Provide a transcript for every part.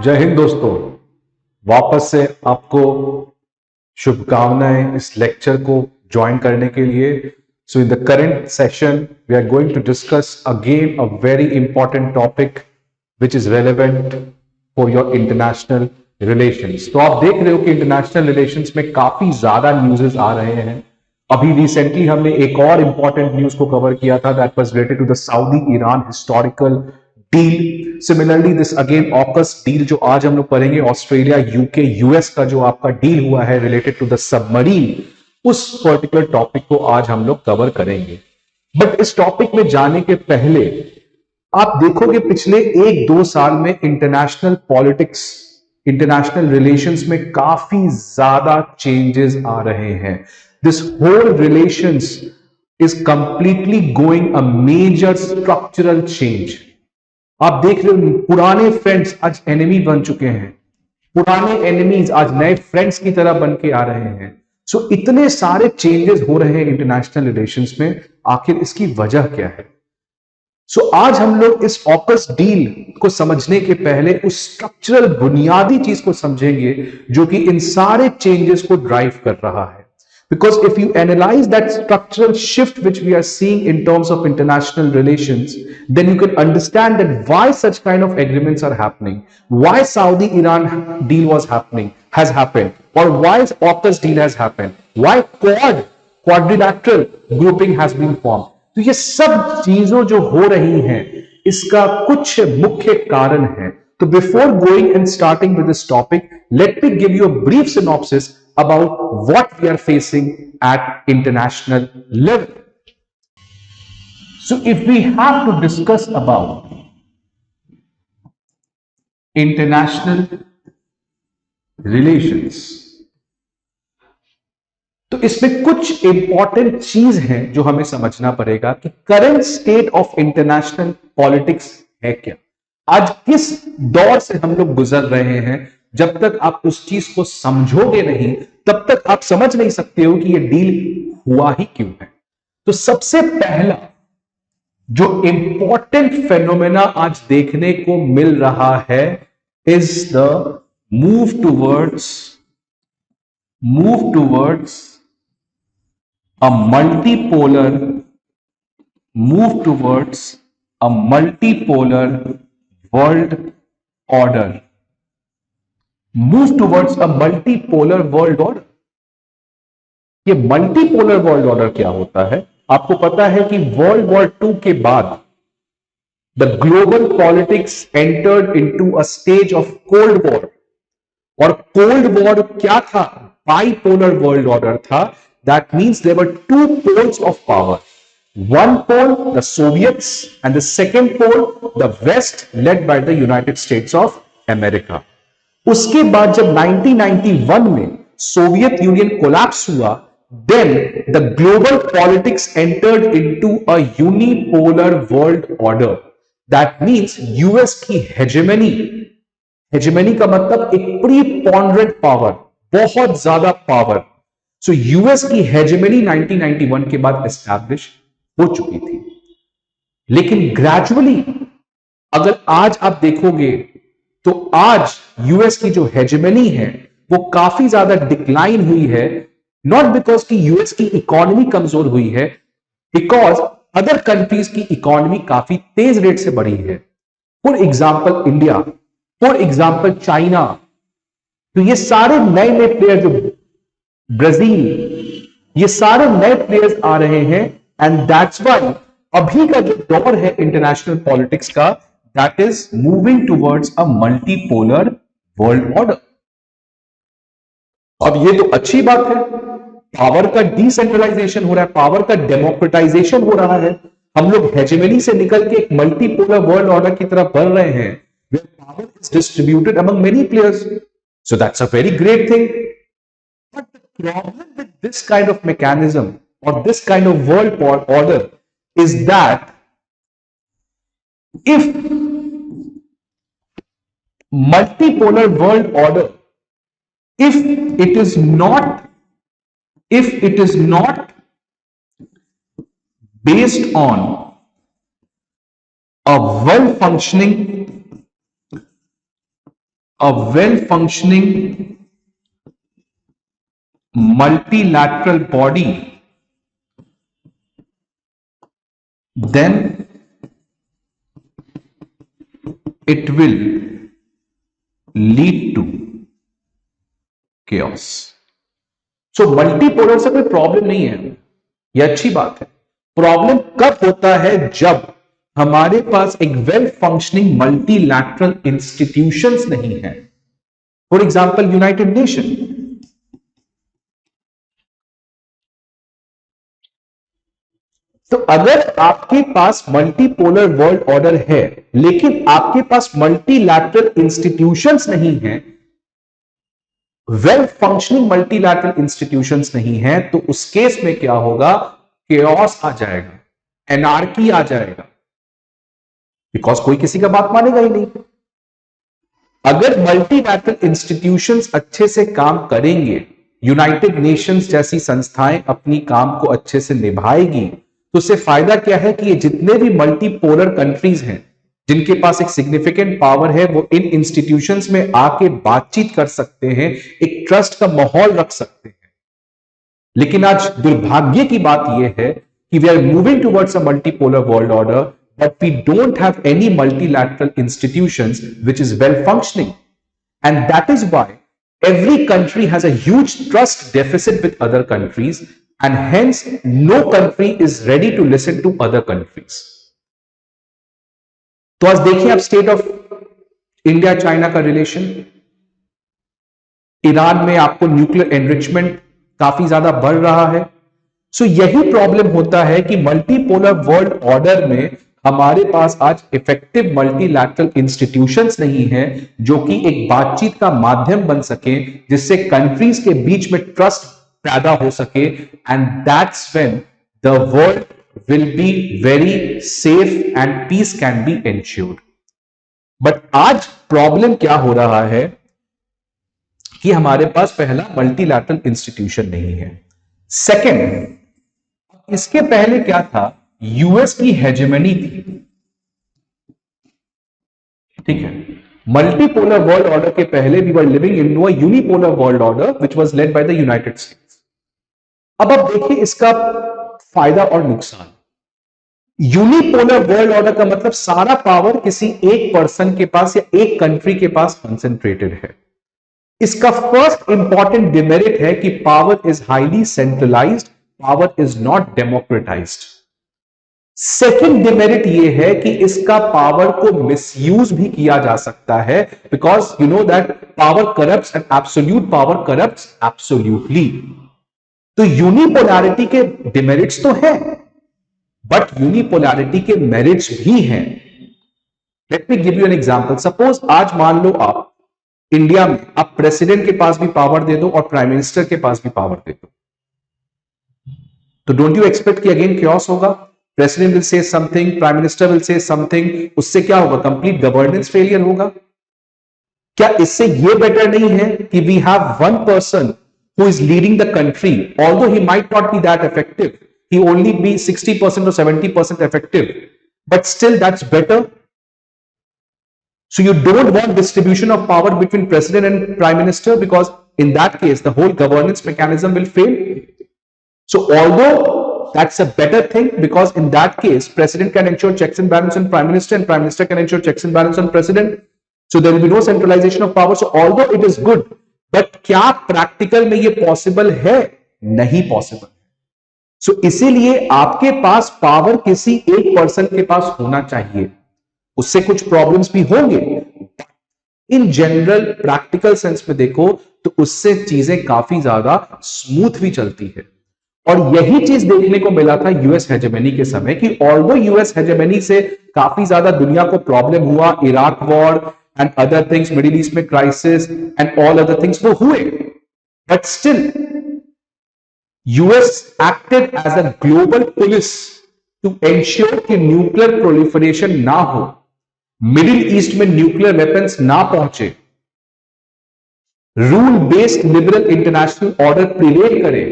जय हिंद दोस्तों। वापस से आपको शुभकामनाएं इस लेक्चर को ज्वाइन करने के लिए। So in the current session we are going to discuss again a very important topic which is relevant for your international relations. तो आप देख रहे हो कि इंटरनेशनल रिलेशंस में काफी ज्यादा न्यूज़ेस आ रहे हैं। अभी रिसेंटली हमने एक और इंपॉर्टेंट न्यूज को कवर किया था, that was related to the Saudi Iran historical deal. Similarly this again AUKUS deal जो आज हम लोग पढ़ेंगे, ऑस्ट्रेलिया यूके यूएस का जो आपका डील हुआ है रिलेटेड टू द सबमरीन, उस पर्टिकुलर टॉपिक को आज हम लोग कवर करेंगे। बट इस टॉपिक में जाने के पहले आप देखोगे पिछले 1-2 साल में इंटरनेशनल पॉलिटिक्स, इंटरनेशनल रिलेशंस में काफी ज्यादा चेंजेस आ रहे हैं। This whole relations is completely going a major structural change. आप देख रहे हो पुराने फ्रेंड्स आज एनिमी बन चुके हैं, पुराने एनिमीज आज नए फ्रेंड्स की तरह बन के आ रहे हैं। सो इतने सारे चेंजेस हो रहे हैं इंटरनेशनल रिलेशंस में, आखिर इसकी वजह क्या है? सो आज हम लोग इस ऑकस डील को समझने के पहले उस स्ट्रक्चरल बुनियादी चीज को समझेंगे जो कि इन सारे चेंजेस को ड्राइव कर रहा है। Because if you analyze that structural shift which we are seeing in terms of international relations, then you can understand that why such kind of agreements are happening, why Saudi-Iran deal has happened, or why AUKUS deal has happened, why quadrilateral grouping has been formed. तो ये सब चीजों जो हो रही हैं, इसका कुछ मुख्य कारण है। तो before going and starting with this topic, let me give you a brief synopsis about what we are facing at international level. So if we have to discuss about international relations, तो इसमें कुछ important चीज है जो हमें समझना पड़ेगा कि current state of international politics है क्या, आज किस दौर से हम लोग गुजर रहे हैं। जब तक आप उस चीज को समझोगे नहीं, तब तक आप समझ नहीं सकते हो कि यह डील हुआ ही क्यों है। तो सबसे पहला जो इंपॉर्टेंट फेनोमेना आज देखने को मिल रहा है is the move towards a multipolar world order. Move towards a multipolar world order. ये मल्टीपोलर वर्ल्ड ऑर्डर क्या होता है? आपको पता है कि वर्ल्ड वॉर 2 के बाद the global politics entered into a stage of cold war. और कोल्ड वॉर क्या था? बाइपोलर वर्ल्ड ऑर्डर था। That means there were two poles of power. One pole, the Soviets, and the second pole, the West, led by the United States of America. उसके बाद जब 1991 में Soviet union collapse हुआ, then the global politics entered into a unipolar world order. That means US की hegemony का मतलब एक प्रीपोंडरेंट power, बहुत ज्यादा पावर। सो यूएस की हेजेमनी 1991 के बाद एस्टैब्लिश हो चुकी थी। लेकिन ग्रेजुअली अगर आज आप देखोगे तो आज यूएस की जो हेजेमनी है वो काफी ज्यादा डिक्लाइन हुई है। नॉट बिकॉज कि यूएस की इकोनॉमी कमजोर हुई है, बिकॉज अदर कंट्रीज की इकोनॉमी काफी तेज रेट से बढ़ी है। For example India, for example China. तो ये सारे नए नए प्लेयर, जो ब्राजील, ये सारे नए प्लेयर्स आ रहे हैं। एंड दैट्स व्हाई अभी का जो दौर है इंटरनेशनल पॉलिटिक्स का, that is moving towards a multipolar world order. अब ये तो अच्छी बात है, पावर का डिसेंट्रलाइजेशन हो रहा है, पावर का डेमोक्रेटाइजेशन हो रहा है। हम लोग हेजेमनी से निकल के एक मल्टीपोलर वर्ल्ड ऑर्डर की तरफ बढ़ रहे हैं, where power is distributed among many players. So that's a very great thing. But the problem with this kind of mechanism or this kind of world order is that if multipolar world order, if it is not based on a well functioning a well functioning multilateral body, then it will lead to chaos. So multipolar से कोई problem नहीं है, यह अच्छी बात है। Problem कब होता है? जब हमारे पास एक वेल फंक्शनिंग मल्टीलैटरल इंस्टीट्यूशंस नहीं है। For example United nation. तो अगर आपके पास मल्टीपोलर वर्ल्ड ऑर्डर है लेकिन आपके पास मल्टीलैटरल इंस्टीट्यूशंस नहीं है, वेल फंक्शनिंग मल्टीलैटरल इंस्टीट्यूशंस नहीं है, तो उस केस में क्या होगा? केओस आ जाएगा, एनार्की आ जाएगा, बिकॉज कोई किसी का बात मानेगा ही नहीं। अगर मल्टीलैटरल इंस्टीट्यूशंस अच्छे से काम करेंगे, यूनाइटेड नेशंस जैसी संस्थाएं अपनी काम को अच्छे से निभाएगी, तो उससे फायदा क्या है कि ये जितने भी मल्टीपोलर कंट्रीज हैं जिनके पास एक सिग्निफिकेंट पावर है, वो इन इंस्टीट्यूशंस में आके बातचीत कर सकते हैं, एक ट्रस्ट का माहौल रख सकते हैं। लेकिन आज दुर्भाग्य की बात यह है कि we are moving towards a multipolar world order, but we don't have any multilateral institutions which is well functioning, and that is why every country has a huge trust deficit with other countries, and hence no country is ready to listen to other countries. तो आज देखिए आप state of India China का relation, Iran में आपको nuclear enrichment काफी ज्यादा बढ़ रहा है। सो यही प्रॉब्लम होता है कि मल्टीपोलर वर्ल्ड ऑर्डर में हमारे पास आज इफेक्टिव मल्टीलैटरल इंस्टीट्यूशंस नहीं है जो कि एक बातचीत का माध्यम बन सके, जिससे कंट्रीज के बीच में ट्रस्ट पैदा हो सके, and that's when the world will be very safe and piece can be ensured. But आज प्रॉब्लम क्या हो रहा है कि हमारे पास पहला मल्टीलैटरल इंस्टीट्यूशन नहीं है। सेकेंड, इसके पहले क्या था? यूएस की हेजेमनी थी, ठीक है। मल्टीपोलर वर्ल्ड ऑर्डर के पहले we were living in a unipolar world order which was led by the United States. अब आप देखिए इसका फायदा और नुकसान। यूनिपोलर वर्ल्ड ऑर्डर का मतलब सारा पावर किसी एक पर्सन के पास या एक कंट्री के पास कंसेंट्रेटेड है। इसका फर्स्ट इंपॉर्टेंट डिमेरिट है कि power is highly centralised, power is not democratised. Second demerit यह है कि इसका पावर को मिसयूज भी किया जा सकता है, because you know that power corrupts and absolute power corrupts absolutely. तो यूनिपोलैरिटी के डिमेरिट्स तो हैं, बट यूनिपोलैरिटी के मेरिट्स भी हैं। Let me give you an example. Suppose आज मान लो आप इंडिया में आप प्रेसिडेंट के पास भी पावर दे दो और प्राइम मिनिस्टर के पास भी पावर दे दो, तो डोंट यू एक्सपेक्ट कि अगेन chaos होगा? President will say something, prime minister will say something, उससे क्या होगा? कंप्लीट गवर्नेंस फेलियर होगा। क्या इससे यह बेटर नहीं है कि we have one person who is leading the country, although he might not be that effective, he only be 60% or 70% effective, but still that's better. So you don't want distribution of power between president and prime minister, because in that case the whole governance mechanism will fail. So although that's a better thing, because in that case president can ensure checks and balance on prime minister and prime minister can ensure checks and balance on president, so there will be no centralization of power. So although it is good, but क्या practical में ये possible है? नहीं possible। सो इसीलिए आपके पास power किसी एक person के पास होना चाहिए। उससे कुछ प्रॉब्लम्स भी होंगे, इन जनरल प्रैक्टिकल सेंस में देखो तो उससे चीजें काफी ज्यादा स्मूथ भी चलती है। और यही चीज देखने को मिला था यूएस हेजेमनी के समय, कि ऑल्दो यूएस हेजेमनी से काफी ज्यादा दुनिया को प्रॉब्लम हुआ, Iraq war and other things, middle east में crisis and all other things वो हुए, but still US acted as a global police to ensure कि न्यूक्लियर प्रोलिफरेशन ना हो, मिडिल ईस्ट में न्यूक्लियर वेपन्स ना पहुंचे, rule based liberal international order prevail करे।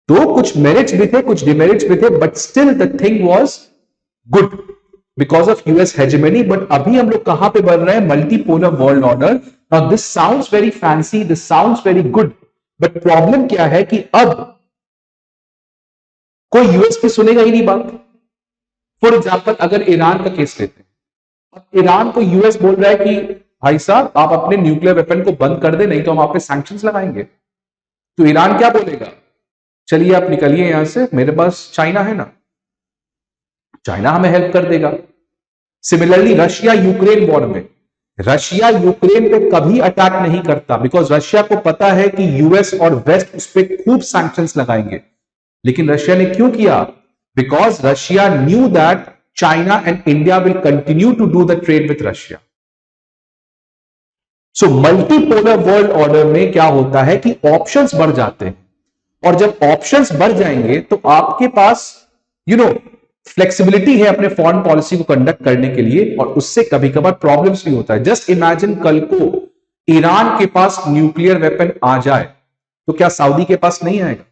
तो कुछ मेरिट्स भी थे, कुछ डिमेरिट्स भी थे, but still the thing was good because of US hegemony, but अभी हम लोग कहां पे बढ़ रहे हैं? Multipolar world order. Now this sounds very fancy, this sounds very good, but problem क्या है कि अब कोई यूएस की सुनेगा ही नहीं बात। फॉर एग्जाम्पल अगर ईरान का केस लेते हैं, अब ईरान को यूएस बोल रहा है कि भाई साहब आप अपने न्यूक्लियर वेपन को बंद कर दे, नहीं तो हम आप पे सैंक्शंस लगाएंगे। तो ईरान क्या बोलेगा? चलिए आप निकलिए यहां से, मेरे पास चाइना है ना, चाइना हमें हेल्प कर देगा। सिमिलरली रशिया यूक्रेन वॉर में, रशिया यूक्रेन पे कभी अटैक नहीं करता, बिकॉज रशिया को पता है कि यूएस और वेस्ट उस पर खूब सैंक्शंस लगाएंगे। लेकिन रशिया ने क्यों किया? Because Russia knew that China and India will continue to do the trade with Russia. So multipolar world order में क्या होता है कि ऑप्शंस बढ़ जाते हैं, और जब ऑप्शंस बढ़ जाएंगे तो आपके पास फ्लेक्सिबिलिटी है अपने फॉरेन पॉलिसी को कंडक्ट करने के लिए, और उससे कभी कभार प्रॉब्लम्स भी होता है। जस्ट इमेजिन कल को ईरान के पास न्यूक्लियर वेपन आ जाए तो क्या सऊदी के पास नहीं आएगा?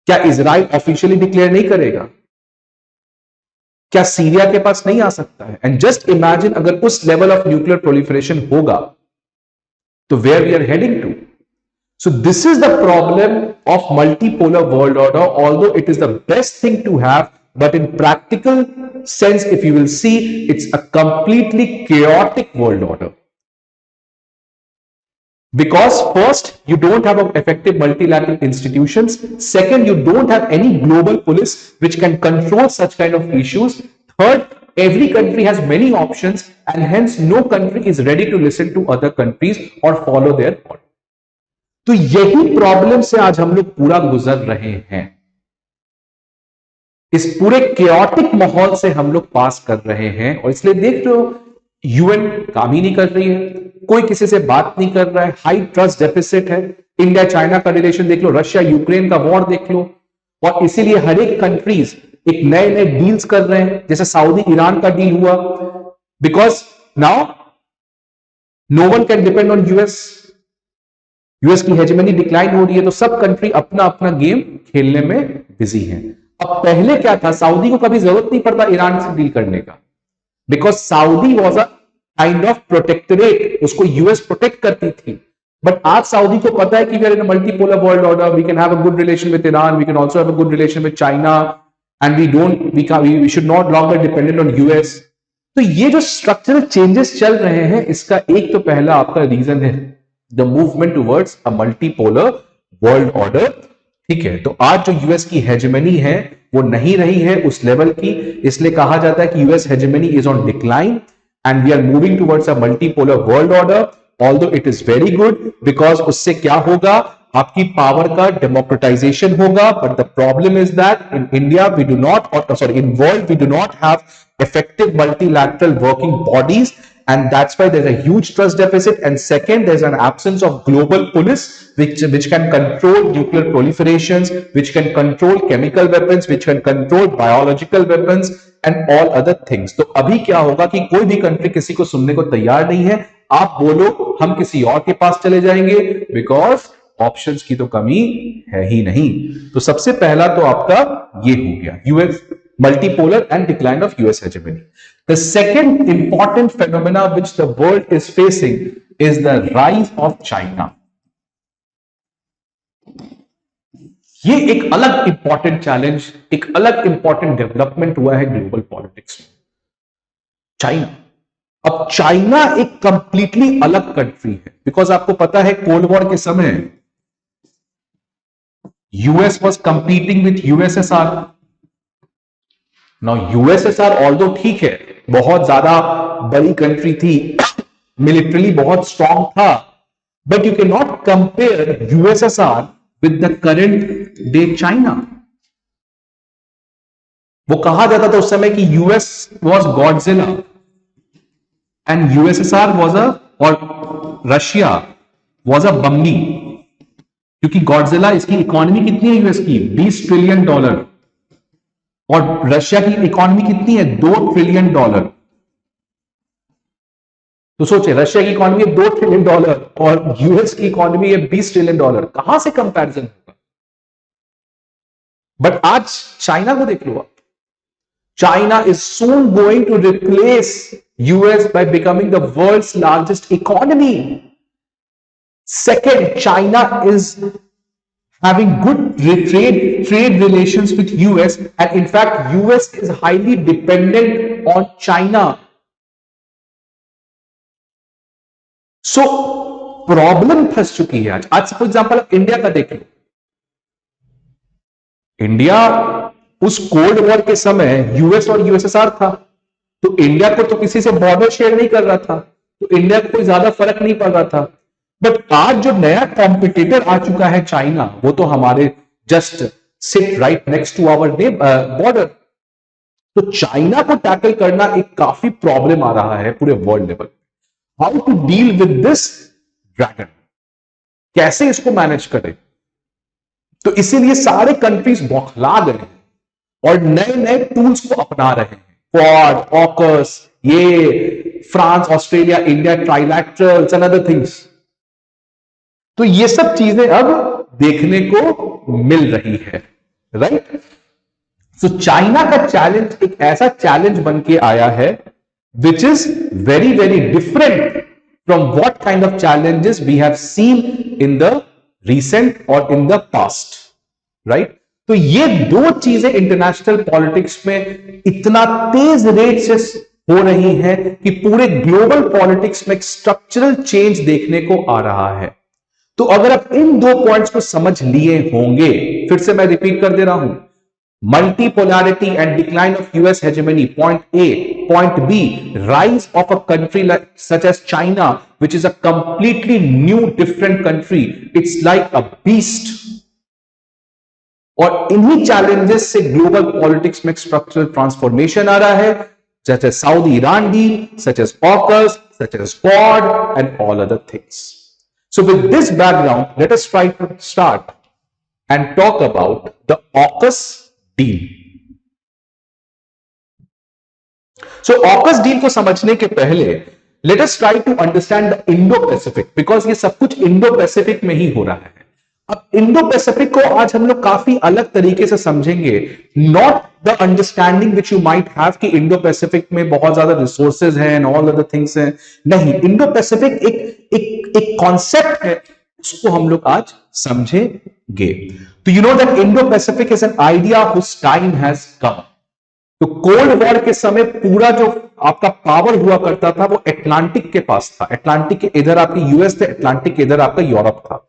क्या इजराइल ऑफिशियली डिक्लेयर नहीं करेगा? क्या सीरिया के पास नहीं आ सकता है? एंड जस्ट इमेजिन अगर उस लेवल ऑफ न्यूक्लियर प्रोलिफरेशन होगा तो where we are heading to. So this is the problem of multipolar world order, although it is the best thing to have, but in practical sense, if you will see, it's a completely chaotic world order. Because first, you don't have effective multilateral institutions. Second, you don't have any global police which can control such kind of issues. Third, every country has many options, and hence no country is ready to listen to other countries or follow their order. तो यही problem से आज हम लोग पूरा गुजर रहे हैं। इस पूरे केओटिक माहौल से हम लोग पास कर रहे हैं, और इसलिए देख रहे हो यूएन काम ही नहीं कर रही है, कोई किसी से बात नहीं कर रहा है, हाई ट्रस्ट डेफिसिट है। इंडिया चाइना का रिलेशन देख लो, रशिया यूक्रेन का वॉर देख लो, और इसीलिए हर एक कंट्रीज एक नए नए डील्स कर रहे हैं, जैसे सऊदी ईरान का डील हुआ, because now no one can depend on US. US की हेजेमनी डिक्लाइन हो रही है, तो सब कंट्री अपना अपना गेम खेलने में बिजी है। अब पहले क्या था, सऊदी को कभी जरूरत नहीं पड़ता ईरान से डील करने का, because Saudi was a kind of protectorate, उसको यूएस प्रोटेक्ट करती थी। बट आज सऊदी को पता है कि we are in a multipolar world order, we can have a good relation with Iran, we can also have a good relation with China, and we should not longer dependent on US. तो ये जो structural changes चल रहे हैं, इसका एक तो पहला आपका रीजन है the movement towards a multipolar world order. ठीक है, तो आज जो यूएस की हेजेमनी है वो नहीं रही है उस लेवल की, इसलिए कहा जाता है कि US hegemony is on decline and we are moving towards a multipolar world order. Although it is very good, because उससे क्या होगा, आपकी पावर का डेमोक्रेटाइजेशन होगा। But the problem is that in India we do not, in world we do not have effective multilateral working bodies, and that's why there's a huge trust deficit. And second, there's an absence of global police which can control nuclear proliferations, which can control chemical weapons, which can control biological weapons and all other things. तो अभी क्या होगा कि कोई भी country किसी को सुनने को तैयार नहीं है। आप बोलो हम किसी और के पास चले जाएंगे, बिकॉज ऑप्शंस की तो कमी है ही नहीं। तो सबसे पहला तो आपका ये हो गया US multipolar and decline of US hegemony. The second important phenomena which the world is facing is the rise of China. ये एक अलग इंपॉर्टेंट चैलेंज, एक अलग इंपॉर्टेंट डेवलपमेंट हुआ है ग्लोबल पॉलिटिक्स में। चाइना, अब चाइना एक कंप्लीटली अलग कंट्री है, बिकॉज आपको पता है कोल्ड वॉर के समय US was competing with USSR. Now USSR although ठीक है, बहुत ज्यादा बड़ी कंट्री थी, मिलिट्रली बहुत स्ट्रांग था, but you can not compare USSR with the current day China. वो कहा जाता था उस समय कि US was Godzilla and USSR was a, और रशिया वाज अ बम्बी, क्योंकि गॉडजिला, इसकी इकोनॉमी कितनी है यूएस की, $20 ट्रिलियन, और रशिया की इकोनॉमी कितनी है, $2 ट्रिलियन। तो सोचे रशिया की इकोनॉमी है $2 ट्रिलियन और यूएस की इकोनॉमी है $20 ट्रिलियन, कहां से कंपैरिजन होगा। बट आज चाइना को देख लो आप, China is soon going to replace US by becoming the world's largest economy. Second, China is having good trade relations with US, and in fact US is highly dependent on China. So problem फंस चुकी है आज for example आप India का देख लो, India उस cold war के समय यूएस और यूएसएसआर था, तो इंडिया को तो किसी से बॉर्डर शेयर नहीं कर रहा था, तो इंडिया को कोई ज्यादा फर्क नहीं पड़ रहा था। बट आज जो नया कॉम्पिटिटर आ चुका है चाइना, वो तो हमारे just sit right next to our border, तो चाइना को टैकल करना एक काफी प्रॉब्लम आ रहा है पूरे world level. How to deal with this dragon, कैसे इसको मैनेज करें? तो इसीलिए सारे कंट्रीज बौखला गए हैं और नए नए टूल्स को अपना रहे हैं। क्वाड, ऑकस, ये France, Australia, India, trilaterals and other things. तो ये सब चीजें अब देखने को मिल रही है, राइट? सो चाइना का चैलेंज एक ऐसा चैलेंज बन के आया है which is very very different from what kind of challenges we have seen in the recent or in the past, right? तो ये दो चीजें इंटरनेशनल पॉलिटिक्स में इतना तेज रेट से हो रही है कि पूरे ग्लोबल पॉलिटिक्स में एक स्ट्रक्चरल चेंज देखने को आ रहा है। तो अगर आप इन दो पॉइंट्स को समझ लिए होंगे, फिर से मैं रिपीट कर दे रहा हूं, multipolarity and decline of US hegemony, point A. Point B, rise of a country such as China, which is a completely new, different country. It's like a beast. और इन्हीं challenges से global politics में structural transformation आ रहा है, such as Saudi-Iran deal, such as AUKUS, such as Quad, and all other things. So with this background, let us try to start and talk about the AUKUS deal. So AUKUS deal को समझने के पहले let us try to understand the Indo-Pacific, because ये सब कुछ Indo-Pacific में ही हो रहा है। अब Indo-Pacific को आज हम लोग काफी अलग तरीके से समझेंगे, not the understanding which you might have कि Indo-Pacific में बहुत ज्यादा resources हैं and all other things हैं, नहीं, Indo-Pacific एक कॉन्सेप्ट है, उसको हम लोग आज समझेंगे। तो you know that Indo-Pacific is an idea whose time has come. तो कोल्ड वॉर के समय पूरा जो आपका पावर हुआ करता था वो अटलांटिक के पास था, अटलांटिक के इधर आपकी यूएस थे, अटलांटिक के इधर आपका यूरोप था।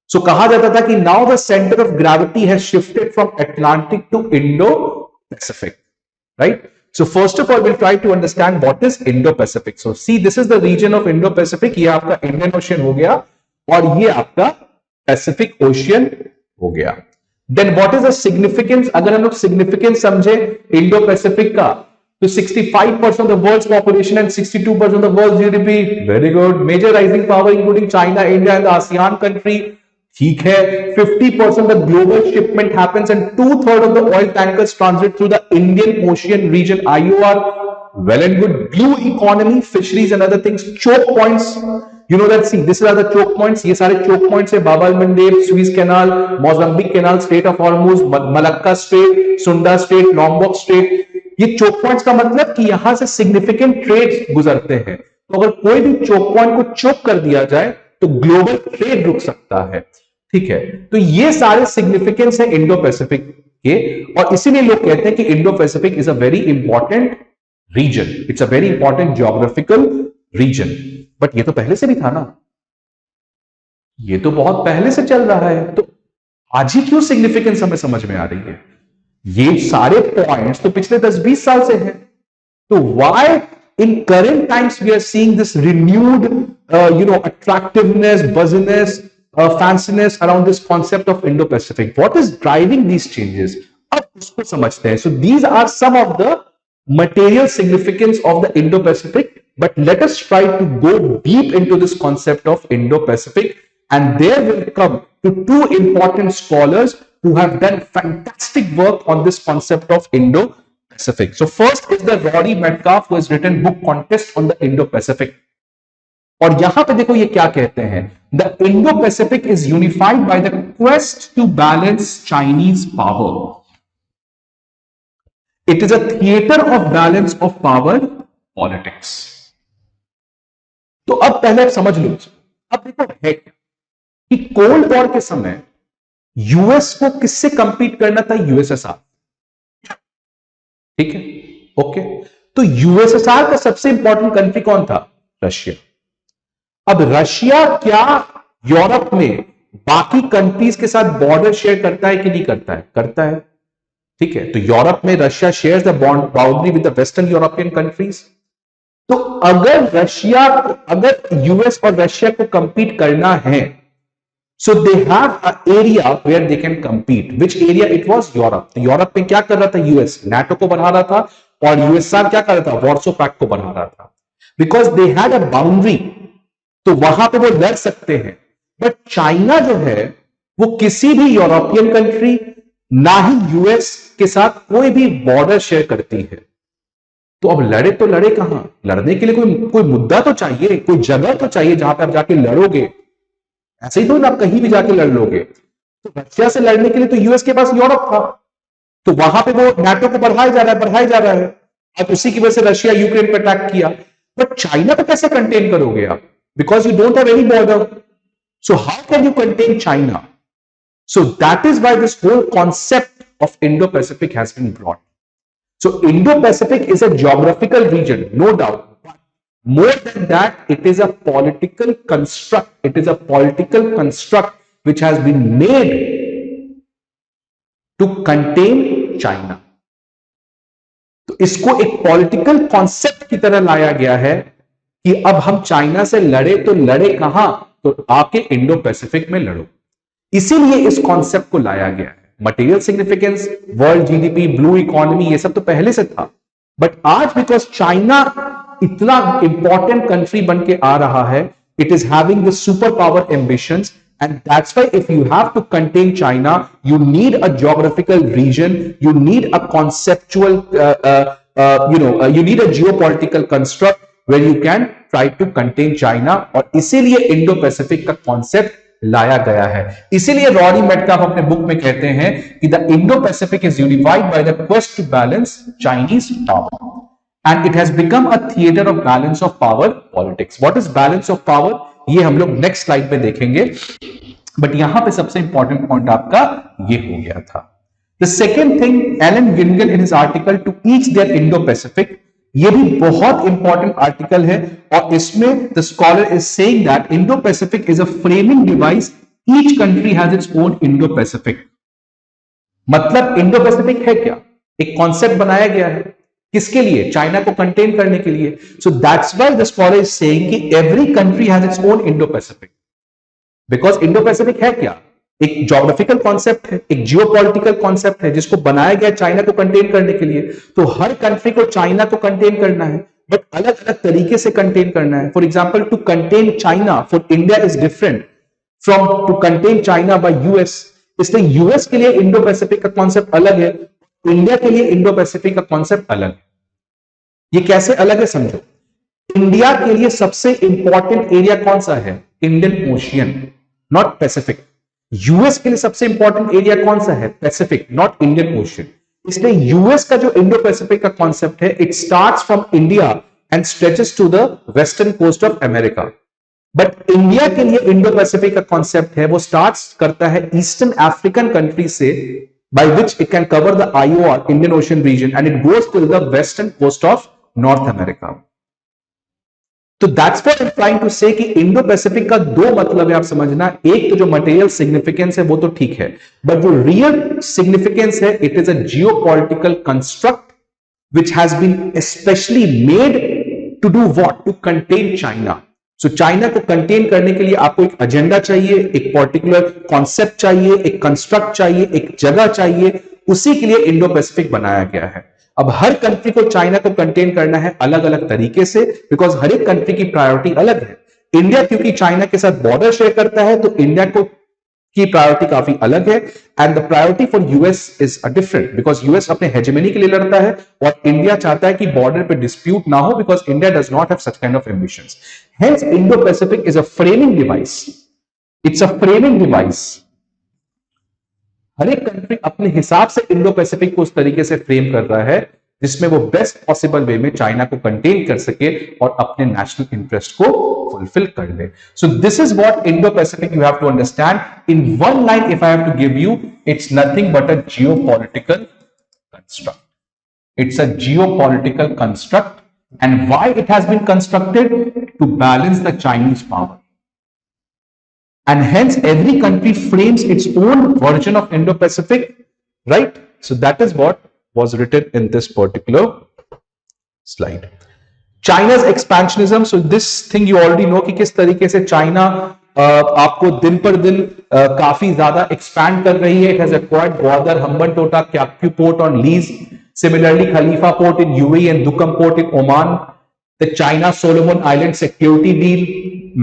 सो कहा जाता था कि now the centre of gravity has shifted from Atlantic to Indo Pacific, right? So first of all, we'll try to understand what is Indo-Pacific. So see, this is the region of Indo-Pacific. ये आपका Indian ocean हो गया और ये आपका Pacific ocean हो गया। Then what is the significance? अगर हम लोग significance समझे Indo-Pacific का, तो 65% of the world's population and 62% of the world's GDP, very good. Major rising power including China, India and the ASEAN country, ठीक है। 50% of the global shipment happens and 2/3 of the oil tankers transit through the Indian Ocean region, IOR, well and good. Blue economy, fisheries and other things. Choke points, you know that, see, this are the choke points. ये सारे choke points है, Bab el-Mandeb, Suez Canal, Mozambique Canal, Strait of Hormuz, Malacca Strait, Sunda Strait, Lombok Strait। ये choke points का मतलब कि यहां से significant trades गुजरते हैं। तो अगर कोई भी choke point को choke कर दिया जाए तो ग्लोबल ट्रेड रुक सकता है, ठीक है? तो ये सारे सिग्निफिकेंस है इंडो पैसिफिक के, और इसीलिए लोग कहते हैं कि Indo Pacific is a very important region, it's a very important geographical region. But ये तो पहले से भी था ना, ये तो बहुत पहले से चल रहा है, तो आज ही क्यों सिग्निफिकेंस हमें समझ में आ रही है? ये सारे पॉइंट्स तो पिछले 10-20 साल से हैं। तो why in current times we are seeing this renewed attractiveness, buzziness, fanciness around this concept of Indo-Pacific? What is driving these changes? अब उसको समझते हैं। So these are some of the material significance of the Indo-Pacific, but let us try to go deep into this concept of Indo-Pacific, and there will come to two important scholars who have done fantastic work on this concept of Indo-Pacific. So first is the Rory Metcalf, who has written book Contest on the Indo-Pacific. और यहां पे देखो ये क्या कहते हैं, the Indo-Pacific is unified by the quest to balance Chinese power. It is a theatre of balance of power politics. तो अब पहले आप समझ लो, अब देखो है कि कोल्ड वॉर के समय यूएस को किससे कंपीट करना था? यूएसएसआर। ठीक है, ओके। तो यूएसएसआर का सबसे इंपॉर्टेंट कंट्री कौन था? रशिया। अब रशिया क्या यूरोप में बाकी कंट्रीज के साथ बॉर्डर शेयर करता है कि नहीं करता है? करता है। ठीक है, तो यूरोप में Russia shares the boundary with the western European countries. तो अगर यूएस और रशिया को कंपीट करना है, so they have an area where they can compete. Which area it was? Europe. तो यूरोप में क्या कर रहा था यूएस? नाटो को बढ़ा रहा था, और यूएसआर क्या कर रहा था? वॉर्सो पैक्ट को बढ़ा रहा था। Because they had a boundary, तो वहां पे वो लड़ सकते हैं। बट चाइना जो है वो किसी भी यूरोपियन कंट्री, ना ही यूएस के साथ कोई भी बॉर्डर शेयर करती है। तो अब लड़े तो लड़े कहां? लड़ने के लिए कोई मुद्दा तो चाहिए, कोई जगह तो चाहिए जहां पे आप जाके लड़ोगे। ऐसे ही तो ना आप कहीं भी जाके लड़ लोगे। तो रशिया से लड़ने के लिए तो यूएस के पास यूरोप था, तो वहां पे वो नाटो को बढ़ाया जा रहा है। अब उसी की वजह से रशिया यूक्रेन पर अटैक किया। बट चाइना को कैसे कंटेन करोगे आप? Because you don't have any border. So how can you contain China? So that is why this whole concept of Indo Pacific has been brought. So Indo-Pacific is a geographical region, no doubt. But more than that, it is a political construct. It is a political construct which has been made to contain China. तो इसको एक political concept की तरह लाया गया है कि अब हम चाइना से लड़े तो लड़े कहां? तो आके इंडो पैसिफिक में लड़ो। इसीलिए इस कॉन्सेप्ट को लाया गया है। Material significance, world GDP, blue economy, ये सब तो पहले से था। बट आज बिकॉज चाइना इतना इंपॉर्टेंट कंट्री बन के आ रहा है, it is having the super power ambitions, and that's why if you have to contain China, you need a geographical region, you need a conceptual you need a geopolitical construct where you can try to contain China। और इसीलिए Indo Pacific का concept लाया गया है। इसीलिए Rory Metcalfe अपने book में कहते हैं कि the Indo Pacific is unified by the quest to balance Chinese power and it has become a theatre of balance of power politics. What is balance of power? ये हम लोग next slide में देखेंगे, but यहां पे सबसे important point आपका ये हो गया था। The second thing, Alan Gyngell in his article to each their Indo Pacific, ये भी बहुत इंपॉर्टेंट आर्टिकल है, और इसमें the scholar is saying that Indo Pacific is a framing device, each country has its own Indo Pacific. मतलब Indo Pacific है क्या? एक कॉन्सेप्ट बनाया गया है, किसके लिए? चाइना को कंटेन करने के लिए। So that's why the scholar is saying कि every country has its own Indo Pacific. Because Indo Pacific है क्या? एक ज्योग्राफिकल कॉन्सेप्ट है, एक जियोपॉलिटिकल कॉन्सेप्ट है, जिसको बनाया गया चाइना को कंटेन करने के लिए। तो हर कंट्री को चाइना को कंटेन करना है, बट अलग अलग तरीके से कंटेन करना है। For example, to contain China for India is different from to contain China by US. इसलिए यूएस के लिए इंडो पैसिफिक का कॉन्सेप्ट अलग है, इंडिया के लिए इंडो पैसिफिक का कॉन्सेप्ट अलग है। ये कैसे अलग है समझो। इंडिया के लिए सबसे इंपॉर्टेंट एरिया कौन सा है? Indian Ocean, not Pacific. US के लिए सबसे इंपॉर्टेंट एरिया कौन सा है? Pacific, not Indian Ocean. इसलिए यूएस का जो इंडो पैसिफिक का कॉन्सेप्ट है, it starts from India and stretches to the western coast of America. But India के लिए इंडो पैसिफिक का कॉन्सेप्ट है, वो स्टार्ट्स करता है ईस्टर्न अफ्रीकन कंट्री से, by which it can cover the IOR, Indian Ocean region, and it goes to the western coast of North America. तो that's what I'm trying to say कि Indo Pacific का दो मतलब है, आप समझना। एक तो जो मटेरियल सिग्निफिकेंस है वो तो ठीक है, बट जो रियल सिग्निफिकेंस है, it is a geopolitical construct which has been especially made to do what? To contain China. So China को कंटेन करने के लिए आपको एक एजेंडा चाहिए, एक पर्टिकुलर कॉन्सेप्ट चाहिए, एक कंस्ट्रक्ट चाहिए, एक जगह चाहिए। उसी के लिए इंडो पैसिफिक बनाया गया है। अब हर कंट्री को चाइना को कंटेन करना है अलग अलग तरीके से, बिकॉज हर एक कंट्री की प्रायोरिटी अलग है। इंडिया क्योंकि चाइना के साथ बॉर्डर शेयर करता है, तो इंडिया को की प्रायोरिटी काफी अलग है, and the priority for US is different, because US अपने हेजेमनी के लिए लड़ता है और इंडिया चाहता है कि बॉर्डर पे डिस्प्यूट ना हो, because India does not have such kind of ambitions. Hence Indo Pacific is a framing device, it's a framing device हर एक कंट्री अपने हिसाब से इंडो पैसिफिक को उस तरीके से फ्रेम कर रहा है जिसमें वो बेस्ट पॉसिबल वे में चाइना को कंटेन कर सके और अपने नेशनल इंटरेस्ट को फुलफिल कर ले. So this is what Indo Pacific you have to understand in one line. If I have to give you, it's nothing but a geopolitical construct. It's a geopolitical construct, and why it has been constructed? To balance the Chinese power. And hence every country frames its own version of Indo-Pacific, right? So that is what was written in this particular slide. China's expansionism. So this thing you already know कि किस तरीके से China आपको दिन पर दिन काफी ज्यादा एक्सपैंड कर रही है. It has acquired Gwadar, Hambantota, Kyaukphyu port on lease. Similarly, Khalifa port in UAE and Duqm port in Oman. The China Solomon Island security deal,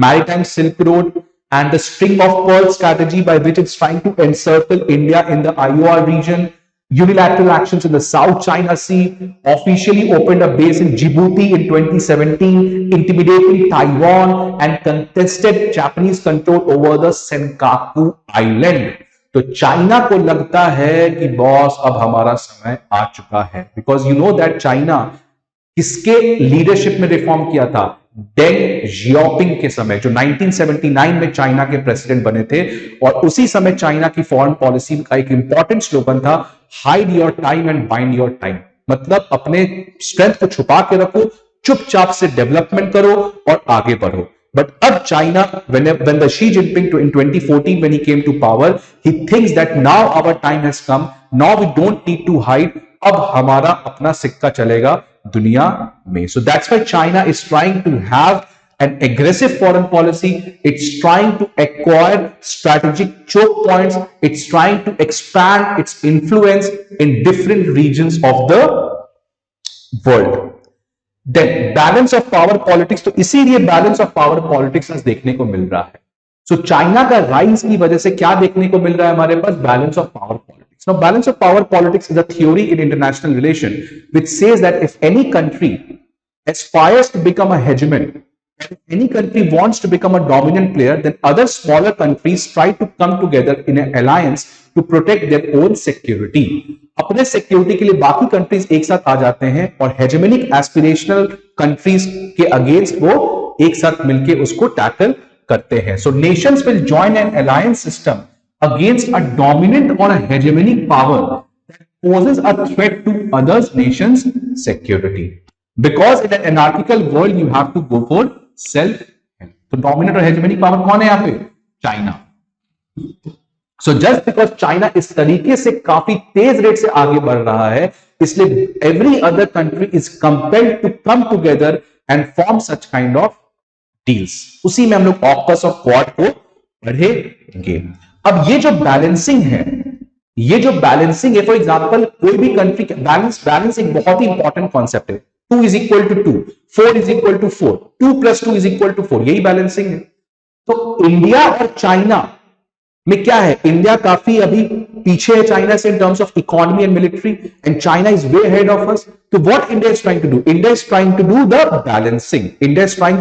maritime Silk Road, and the string of pearls strategy by which it's trying to encircle India in the IOR region. Unilateral actions in the South China Sea, officially opened a base in Djibouti in 2017, intimidating Taiwan, and contested Japanese control over the Senkaku Island. तो China को लगता है कि boss अब हमारा समय आ चुका है, because you know that China किसके लीडरशिप में रिफॉर्म किया था? डेंग जियाओपिंग के समय, जो 1979 में चाइना के प्रेसिडेंट बने थे. और उसी समय चाइना की फॉरेन पॉलिसी का एक इंपॉर्टेंट स्लोगन था, hide your time and bind your time. मतलब अपने स्ट्रेंथ को छुपा के रखो, चुपचाप से डेवलपमेंट करो और आगे बढ़ो. But अब China, when the Xi Jinping in 2014 when he came to power, he thinks that now our time has come. Now we don't need to hide. अब हमारा अपना सिक्का चलेगा दुनिया में. So that's why China is trying to have an aggressive foreign policy. It's trying to acquire strategic choke points. It's trying to expand its influence in different regions of the world. Then balance of power politics. तो इसीलिए balance of power politics आज देखने को मिल रहा है. So China का rise की वजह से क्या देखने को मिल रहा है हमारे पास? Balance of power politics. Now balance of power politics is a theory in international relation which says that if any country aspires to become a hegemon, if any country wants to become a dominant player, then other smaller countries try to come together in an alliance to protect their own security. अपने security के लिए बाकी countries एक साथ आ जाते हैं और hegemonic aspirational countries के अगेंस्ट वो एक साथ मिलकर उसको टैकल करते हैं. So nations will join an alliance system against a dominant or a hegemonic power that poses a threat to others nations security. Because in an anarchical world you have to go for self help. तो dominant और hegemonic power कौन है यहां पे? China. So just because China इस तरीके से काफी तेज रेट से आगे बढ़ रहा है, इसलिए every other country is compelled to come together and form such kind of deals. उसी में हम लोग ऑकस ऑफ क्वाड को पढ़ेंगे. अब ये जो बैलेंसिंग है, फॉर एग्जाम्पल कोई भी कंट्री बैलेंस एक बहुत ही इंपॉर्टेंट कॉन्सेप्ट है. 2 is equal to 2, 4 is equal to 4, 2 plus 2 is equal to 4, यही बैलेंसिंग है. तो इंडिया और चाइना में क्या है? इंडिया काफी अभी पीछे है चाइना से in terms of economy and military, and China is way ahead of us. तो what India is trying to do? India is trying to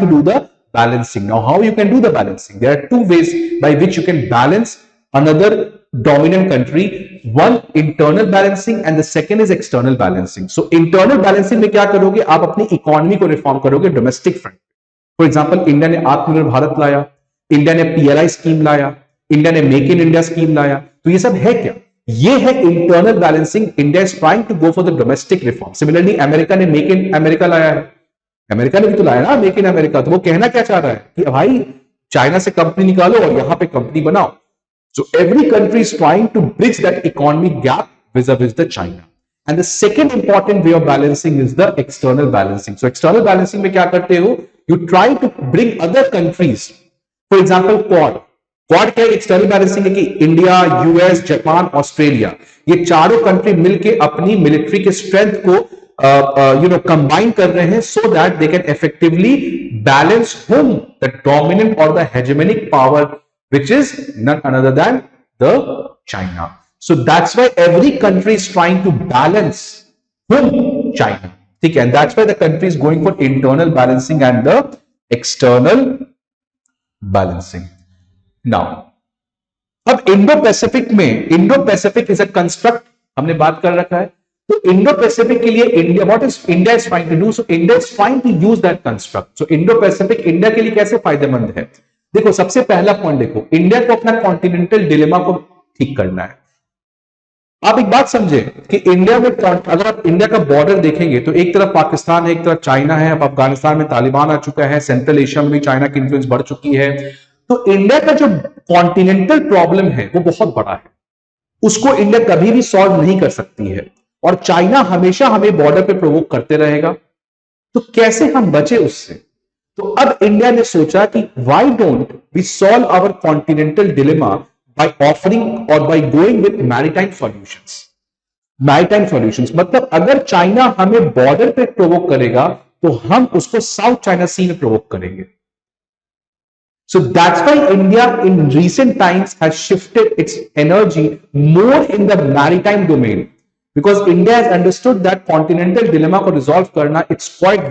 do the balancing. Now how you can do the balancing? There are two ways by which you can balance another dominant country. One, internal balancing, and the second is external balancing. So internal balancing में क्या करोगे? आप अपनी economy को reform करोगे domestic front. For example India ने आत्मनिर्भर भारत लाया, India ने PLI स्कीम लाया, इंडिया ने मेक इन इंडिया स्कीम लाया. तो ये सब है क्या? ये है internal balancing. India is trying to go for the domestic reform. Similarly America ने मेक इन अमेरिका लाया है. अमेरिका ने भी तो लाया ना मेक इन अमेरिका. तो वो कहना क्या चाह रहा है कि भाई चाइना से कंपनी निकालो और यहां पे कंपनी बनाओ. So every country is trying to bridge that economic gap vis-a-vis the China. And the second important way of balancing is the external balancing. So external balancing में क्या करते हो? You try to bring other countries. For example, Quad. Quad क्या external balancing है कि India, US, Japan, Australia, ये चारों country मिलके अपनी मिलिट्री के स्ट्रेंथ को कंबाइन कर रहे हैं so that they can effectively balance whom the dominant or the hegemonic power, which is none other than the China. So that's why every country is trying to balance whom? China. Okay, and that's why the country is going for internal balancing and the external balancing. Now, अब Indo Pacific is a construct, हमने बात कर रखा है, तो Indo Pacific के लिए India, what is India is trying to do, so India is trying to use that construct. So Indo Pacific India के लिए कैसे फायदेमंद है? देखो, सबसे पहला पॉइंट देखो, इंडिया को अपना कॉन्टिनेंटल डिलेमा को ठीक करना है। आप एक बात समझे कि इंडिया में, अगर आप इंडिया का बॉर्डर देखेंगे तो एक तरफ पाकिस्तान है, एक तरफ चाइना है, अब अफगानिस्तान में तालिबान आ चुका है, सेंट्रल एशिया में भी चाइना की इन्फ्लुएंस बढ़ चुकी है। तो इंडिया का जो कॉन्टिनेंटल प्रॉब्लम है वो बहुत बड़ा है, उसको इंडिया कभी भी सॉल्व नहीं कर सकती है, और चाइना हमेशा हमें बॉर्डर पे प्रोवोक करते रहेगा। तो कैसे हम बचे उससे? तो अब इंडिया ने सोचा कि why don't we solve our continental dilemma by offering or by going with maritime solutions. Maritime solutions मतलब अगर चाइना हमें बॉर्डर पे प्रोवोक करेगा तो हम उसको साउथ चाइना सी में प्रोवोक करेंगे। So that's why India in recent times has shifted its energy more in the maritime domain, because India has understood that continental dilemma को resolve करना it's quite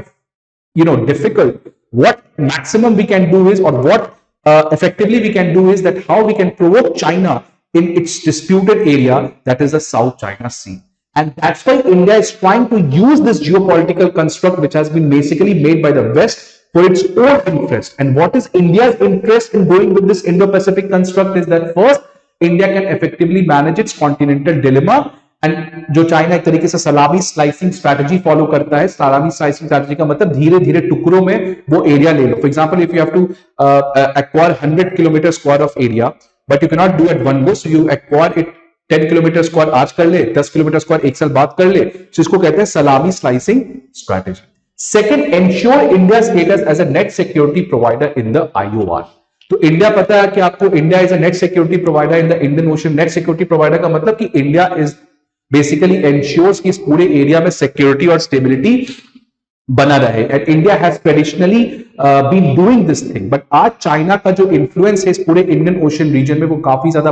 difficult. What maximum we can do is, or what effectively we can do is, that how we can provoke China in its disputed area, that is the South China Sea. And that's why India is trying to use this geopolitical construct which has been basically made by the West for its own interest. And what is India's interest in going with this Indo-Pacific construct is that first, India can effectively manage its continental dilemma, and जो China एक तरीके से सलामी slicing strategy follow करता है, सलामी slicing strategy का मतलब धीरे धीरे टुकड़ों में वो एरिया ले लो। For example, if you have to acquire 100 kilometre square of area, but you can not do at one go, so you acquire it 10 kilometre square आज कर ले, 10 किलोमीटर स्क्वायर एक साल बाद कर ले, तो इसको कहते हैं सलामी slicing strategy. Second, ensure India's status as a net security provider in the IOR. तो इंडिया पता है कि आपको, India is a net security provider in the Indian ocean. Net security provider का मतलब कि इंडिया इज बेसिकली एंश्योर्स कि इस पूरे एरिया में सिक्योरिटी और स्टेबिलिटी बना रहे, and India has traditionally been doing this thing. But आज चाइना का जो इन्फ्लुएंस है इस पूरे इंडियन ओशन रीजन में वो काफी ज्यादा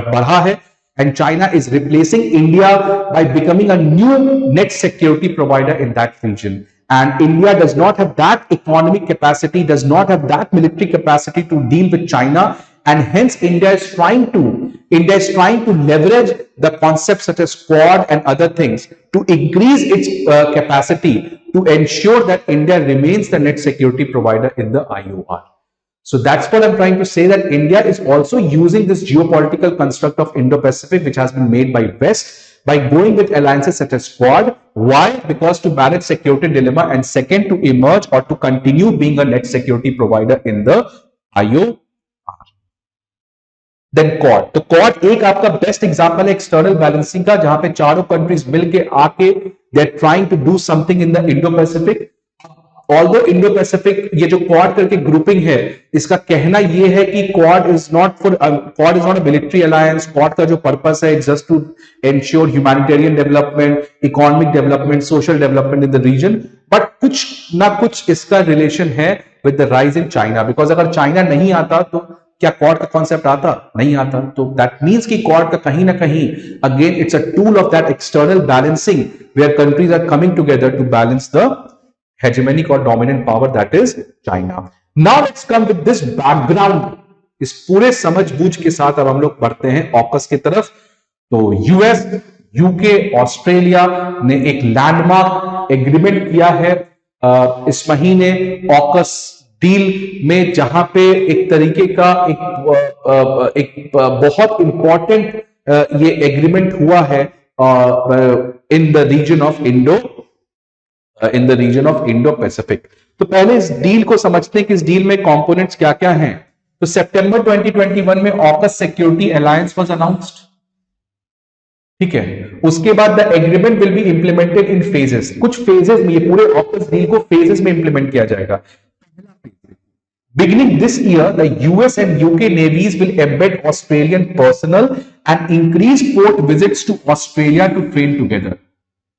बढ़ा है, and China is replacing India by becoming a new net security provider in that region. And India does not have that economic capacity, does not have that military capacity to deal with China, and hence India is trying to leverage the concepts such as Quad and other things to increase its capacity to ensure that India remains the net security provider in the IOR. So that's what I'm trying to say, that India is also using this geopolitical construct of Indo-Pacific, which has been made by West, by going with alliances such as Quad. Why? Because to manage security dilemma, and second, to emerge or to continue being a net security provider in the IOR. Then Quad. तो Quad एक आपका best example है external balancing का, जहां पे चारों countries मिलके आके they are trying to do something in the Indo-Pacific. Although Indo Pacific, ये जो क्वाड करके ग्रुपिंग है, इसका कहना ये है कि Quad is not a military alliance. Quad का जो पर्पस है it's just to ensure humanitarian development, economic development, social development in the region. But कुछ ना कुछ इसका रिलेशन है with the rise in China, because अगर चाइना नहीं आता तो क्या क्वाड का कॉन्सेप्ट आता? नहीं आता। तो दैट मीन्स कि क्वाड का कहीं ना कहीं again it's a tool of that external balancing, where countries are coming together to balance the hegemonic or dominant power, that is China. Now let's come with this background. इस पूरे समझ बूझ के साथ अब हम लोग बढ़ते हैं ऑकस की तरफ। तो यूएस, यूके, ऑस्ट्रेलिया ने एक लैंडमार्क एग्रीमेंट किया है इस महीने ऑकस डील में, जहां पे एक तरीके का एक बहुत इंपॉर्टेंट ये एग्रीमेंट हुआ है in the region of Indo Pacific. तो पहले इस डील को समझते हैं कि इस डील में कंपोनेंट्स क्या क्या हैं। तो सितंबर 2021 में AUKUS security alliance was announced, ठीक है। उसके बाद the agreement will be implemented in phases. कुछ फेजेस में, ये पूरे ऑकस डील को फेजेस में इंप्लीमेंट किया जाएगा। Beginning this year, the US and UK navies will embed Australian personnel and increase port visits to Australia to train together.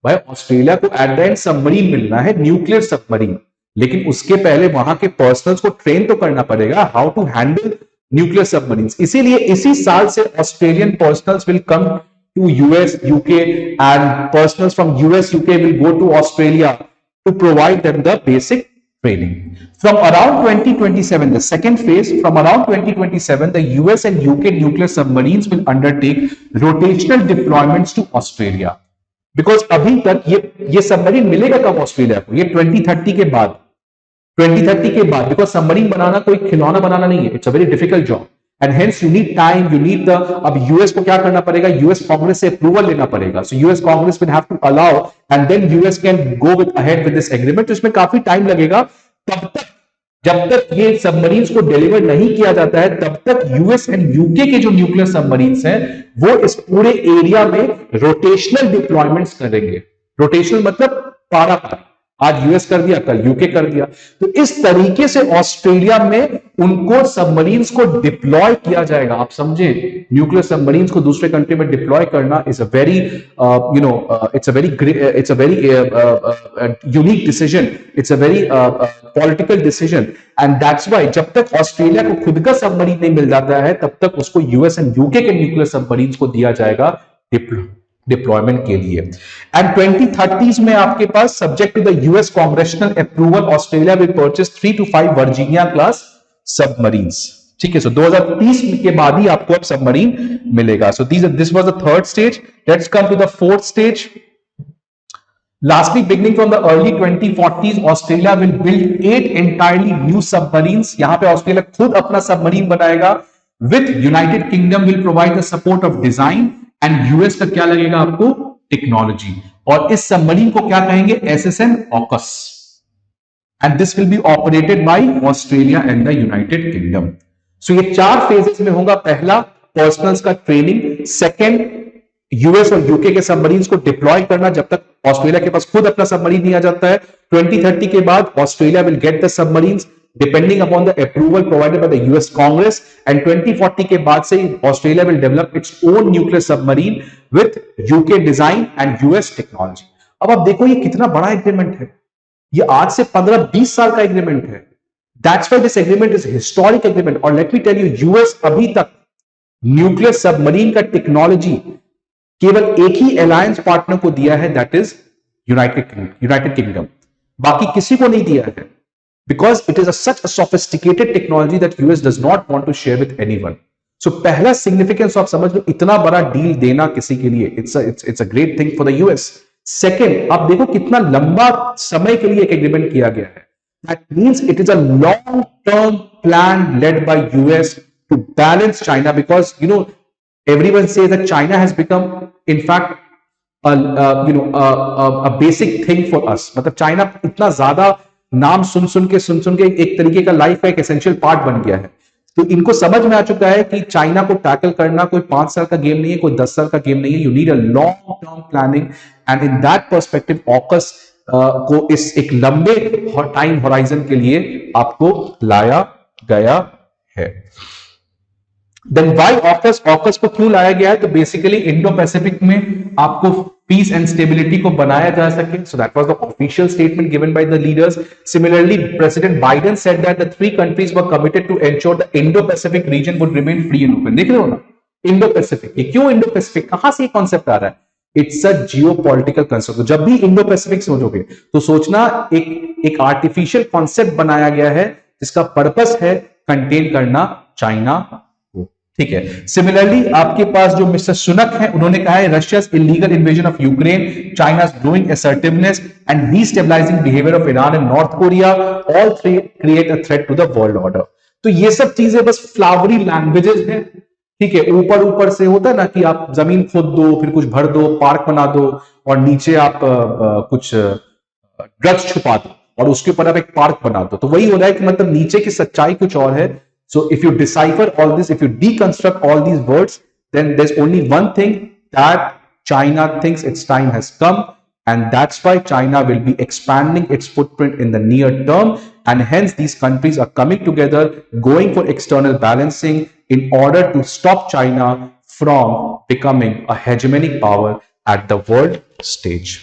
भाई Australia को एट द एंड सबमरीन मिलना है, न्यूक्लियर सबमरीन, लेकिन उसके पहले वहां के पर्सनल्स को ट्रेन तो करना पड़ेगा how to handle nuclear submarines. इसीलिए इसी साल से Australian personnels will come to US UK and personnels from US UK will go to Australia to provide them the basic training. From around 2027, the second phase, from around 2027, the US and UK nuclear submarines will undertake rotational deployments to Australia. Because अभी तक ये submarine मिलेगा कब Australia को? ये 2030 के बाद, 2030 के बाद, बिकॉज सबमरीन बनाना कोई खिलौना बनाना नहीं है, it's a very difficult job and hence you need time, you need the, अब यूएस को क्या करना पड़ेगा, यूएस कांग्रेस से अप्रूवल लेना पड़ेगा, so US Congress will have to allow and then US can go with ahead with this agreement. इसमें काफी टाइम लगेगा. तब तक, जब तक ये सबमरीन्स को डिलीवर नहीं किया जाता है, तब तक यूएस एंड यूके के जो न्यूक्लियर सबमरीन्स हैं वो इस पूरे एरिया में रोटेशनल डिप्लॉयमेंट्स करेंगे. रोटेशनल मतलब पारा, आज यूएस कर दिया, कल यूके कर दिया. तो इस तरीके से ऑस्ट्रेलिया में उनको सबमरीन्स को डिप्लॉय किया जाएगा. आप समझे, न्यूक्लियर सबमरीन्स को दूसरे कंट्री में डिप्लॉय करना is a very it's a very unique decision, it's a very political decision and that's why जब तक ऑस्ट्रेलिया को खुद का सबमरीन नहीं मिल जाता है तब तक उसको यूएस एंड यूके के न्यूक्लियर सबमरीन्स को दिया जाएगा डिप्लॉयमेंट के लिए. एंड 2030s में आपके पास, subject to the US congressional approval, Australia will purchase 3 to 5 Virginia class submarines. ठीक है, सो 2030 के बाद ही आपको अब सबमरीन मिलेगा. So this was the third stage. Let's come to the fourth stage. Lastly, beginning from the early 2040s, Australia will build 8 entirely new submarines. यहां पे Australia खुद अपना सबमरीन बनाएगा. With United Kingdom will provide the support of design and US का क्या लगेगा आपको, technology. और इस सबमरीन को क्या कहेंगे, SSN AUKUS. And this will be operated by Australia and the United Kingdom. So ये 4 phases में होगा. पहला, पर्सनल्स का ट्रेनिंग. सेकेंड, यूएस और यूके के सबमरीन्स को डिप्लॉय करना जब तक ऑस्ट्रेलिया के पास खुद अपना सबमरीन नहीं आ जाता है. 2030 के बाद Australia will get the submarines depending upon the approval provided by the US Congress. And 2040 के बाद से Australia will develop its own nuclear submarine with UK design and US technology. अब आप देखो ये कितना बड़ा एग्रीमेंट है. ये आज से 15-20 साल का एग्रीमेंट है. That's why this agreement is historic agreement. और let me tell you, US अभी तक न्यूक्लियर सबमरीन का टेक्नोलॉजी केवल एक ही अलायंस पार्टनर को दिया है, दैट इज यूनाइटेड किंगडम. बाकी किसी को नहीं दिया है, because it is such a sophisticated technology that US does not want to share with anyone. So पहला सिग्निफिकेंस आप समझ लो, इतना बड़ा डील देना किसी के लिए, it's a great thing for the US. Second, आप देखो कितना लंबा समय के लिए एक एग्रीमेंट किया गया है. That means it is a long term plan led by US to balance China, because you know everyone says that China has become, in fact, a basic thing for us. मतलब China इतना ज्यादा नाम सुन के एक तरीके का life का एक एसेंशियल पार्ट बन गया है. तो इनको समझ में आ चुका है कि चाइना को टैकल करना कोई 5 साल का गेम नहीं है, कोई 10 साल का गेम नहीं है. You need a long term planning and in that perspective AUKUS को इस एक लंबे टाइम होराइजन के लिए आपको लाया गया है. देन व्हाई ऑकस, ऑकस को क्यों लाया गया है, तो बेसिकली इंडो पैसिफिक में आपको पीस एंड स्टेबिलिटी को बनाया जा सके. So that was the official statement given by the leaders. Similarly President Biden said that the 3 countries were committed to ensure the Indo Pacific region would remain free and open. देख रहे हो ना, Indo Pacific, ये क्यों Indo Pacific, कहां से ये concept आ रहा है, इट्स अ जियोपॉलिटिकल कंसेप्ट. जब भी इंडो पैसिफिक सोचोगे तो सोचना एक आर्टिफिशियल कॉन्सेप्ट बनाया गया है जिसका पर्पस है कंटेन करना चाइना. ठीक है. सिमिलरली आपके पास जो मिस्टर सुनक है, उन्होंने कहा है रशिया's illegal invasion of Ukraine, China's growing assertiveness and destabilizing behavior of Iran and North Korea all three create a threat to the world order. तो ये सब चीजें बस फ्लावरी लैंग्वेजेस हैं. ठीक है, ऊपर से होता है ना कि आप जमीन खोद दो, फिर कुछ भर दो, पार्क बना दो और नीचे आप कुछ ड्रग्स छुपा दो और उसके ऊपर आप एक पार्क बना दो. तो वही हो रहा है कि मतलब नीचे की सच्चाई कुछ और है. So if you decipher all this, if you deconstruct all these words, then there's only one thing, that China thinks its time has come, and that's why China will be expanding its footprint in the near term, and hence these countries are coming together, going for external balancing in order to stop China from becoming a hegemonic power at the world stage.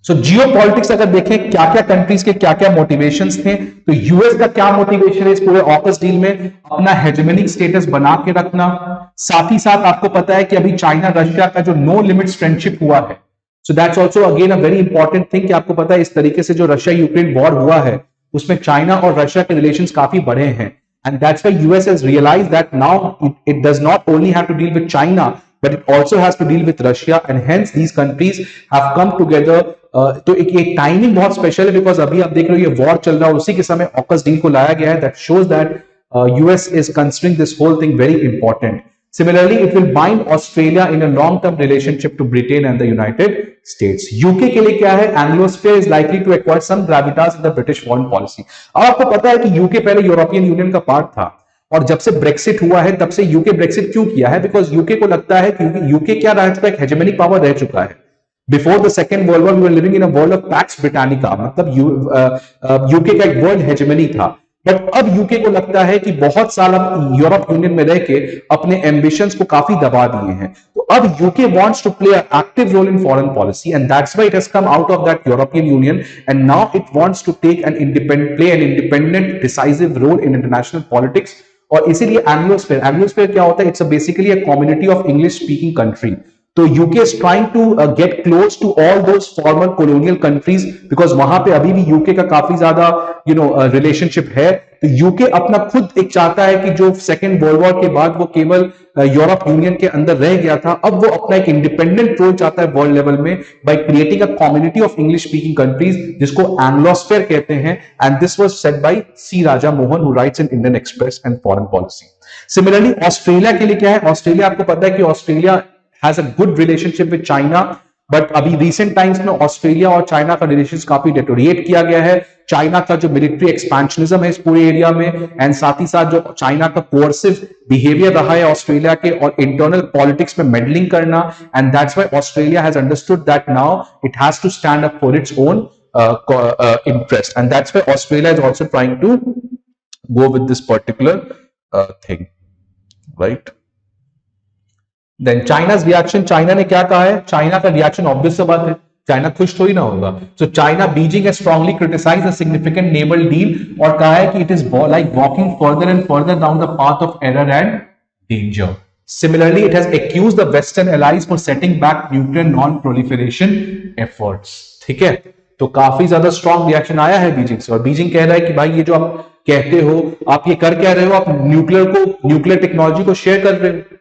So geopolitics अगर देखें क्या क्या countries के क्या क्या motivations थे, तो US का क्या मोटिवेशन है इस पूरे ऑकस डील में, अपना हेजेमोनिक स्टेटस बना के रखना. साथ ही साथ आपको पता है कि अभी चाइना रशिया का जो नो लिमिट्स फ्रेंडशिप हुआ है, so that's also again a very important thing कि आपको पता है इस तरीके से जो रशिया यूक्रेन वॉर हुआ है उसमें चाइना और रशिया के रिलेशंस काफी बढ़े हैं, and that's why US has realized that now it does not only have to deal with China but it also has to deal with Russia, and hence these countries have come together. तो एक timing बहुत special है because अभी आप देख रहे हो ये वॉर चल रहा है, उसी के समय ऑकस डील को लाया गया है. That shows that US is considering this whole thing very important. Similarly, it will bind Australia in a long-term relationship to Britain and the United States. UK के लिए क्या है? Anglosphere is likely to acquire some gravitas in the British foreign policy. अब आपको पता है कि UK पहले यूरोपियन यूनियन का पार्ट था और जब से ब्रेक्सिट हुआ है तब से यूके ब्रेक्सिट क्यों किया है? बिकॉज यूके को लगता है कि यूके क्या रह चुका है? हेजेमनिक पावर रह चुका है. Before the second world war we were living in a world of Pax Britannica, मतलब यूके का एक वर्ल्ड हेजेमनी था. बट अब यूके को लगता है कि बहुत साल अब यूरोप यूनियन में रह के अपने एम्बिशंस को काफी दबा दिए हैं. तो अब UK wants to play an active role in foreign policy, and that's why it has come out of that European Union, and now it wants to take an independent decisive role in international politics. और इसीलिए एंग्लोस्फेयर क्या होता है? It's basically a community of English speaking country. तो UK is trying to get close to all those former colonial countries because वहां पे अभी भी यूके का काफी ज्यादा रिलेशनशिप है. तो यूके अपना खुद एक चाहता है कि जो सेकेंड वर्ल्ड वॉर के बाद वो केवल यूरोप यूनियन के अंदर रह गया था, अब वो अपना एक इंडिपेंडेंट रोल चाहता है वर्ल्ड लेवल में by creating a community of English speaking countries जिसको एंग्लोस्फेयर कहते हैं. And this was said by C Raja Mohan who writes in Indian Express and Foreign Policy. Similarly Australia के लिए क्या है? ऑस्ट्रेलिया आपको पता है कि Australia has a good relationship with China, but अभी recent times में ऑस्ट्रेलिया और चाइना का रिलेशंस काफी डेटोरिएट किया गया है. चाइना का जो मिलिट्री एक्सपेंशनिज्म है इस पूरे एरिया में, एंड साथ ही साथ जो चाइना का कोर्सिव बिहेवियर रहा है ऑस्ट्रेलिया के और इंटरनल पॉलिटिक्स में मेडलिंग करना, and that's why Australia has understood that now it has to stand up for its own interest, and that's why Australia is also trying to go with this particular thing, right? Then China's reaction. China ने क्या कहा है? China का reaction obvious सी बात है, China खुश थोड़ी ना होगा. So China Beijing has strongly criticised the significant naval deal और कहा है कि it is like walking further and further down the path of error and danger. Similarly, it has accused the Western allies for setting back nuclear non-proliferation efforts. ठीक है, तो काफी ज्यादा strong reaction आया है बीजिंग से, और बीजिंग कह रहा है कि भाई ये जो आप कहते हो, आप ये कर क्या रहे हो? आप न्यूक्लियर टेक्नोलॉजी को शेयर कर रहे हो.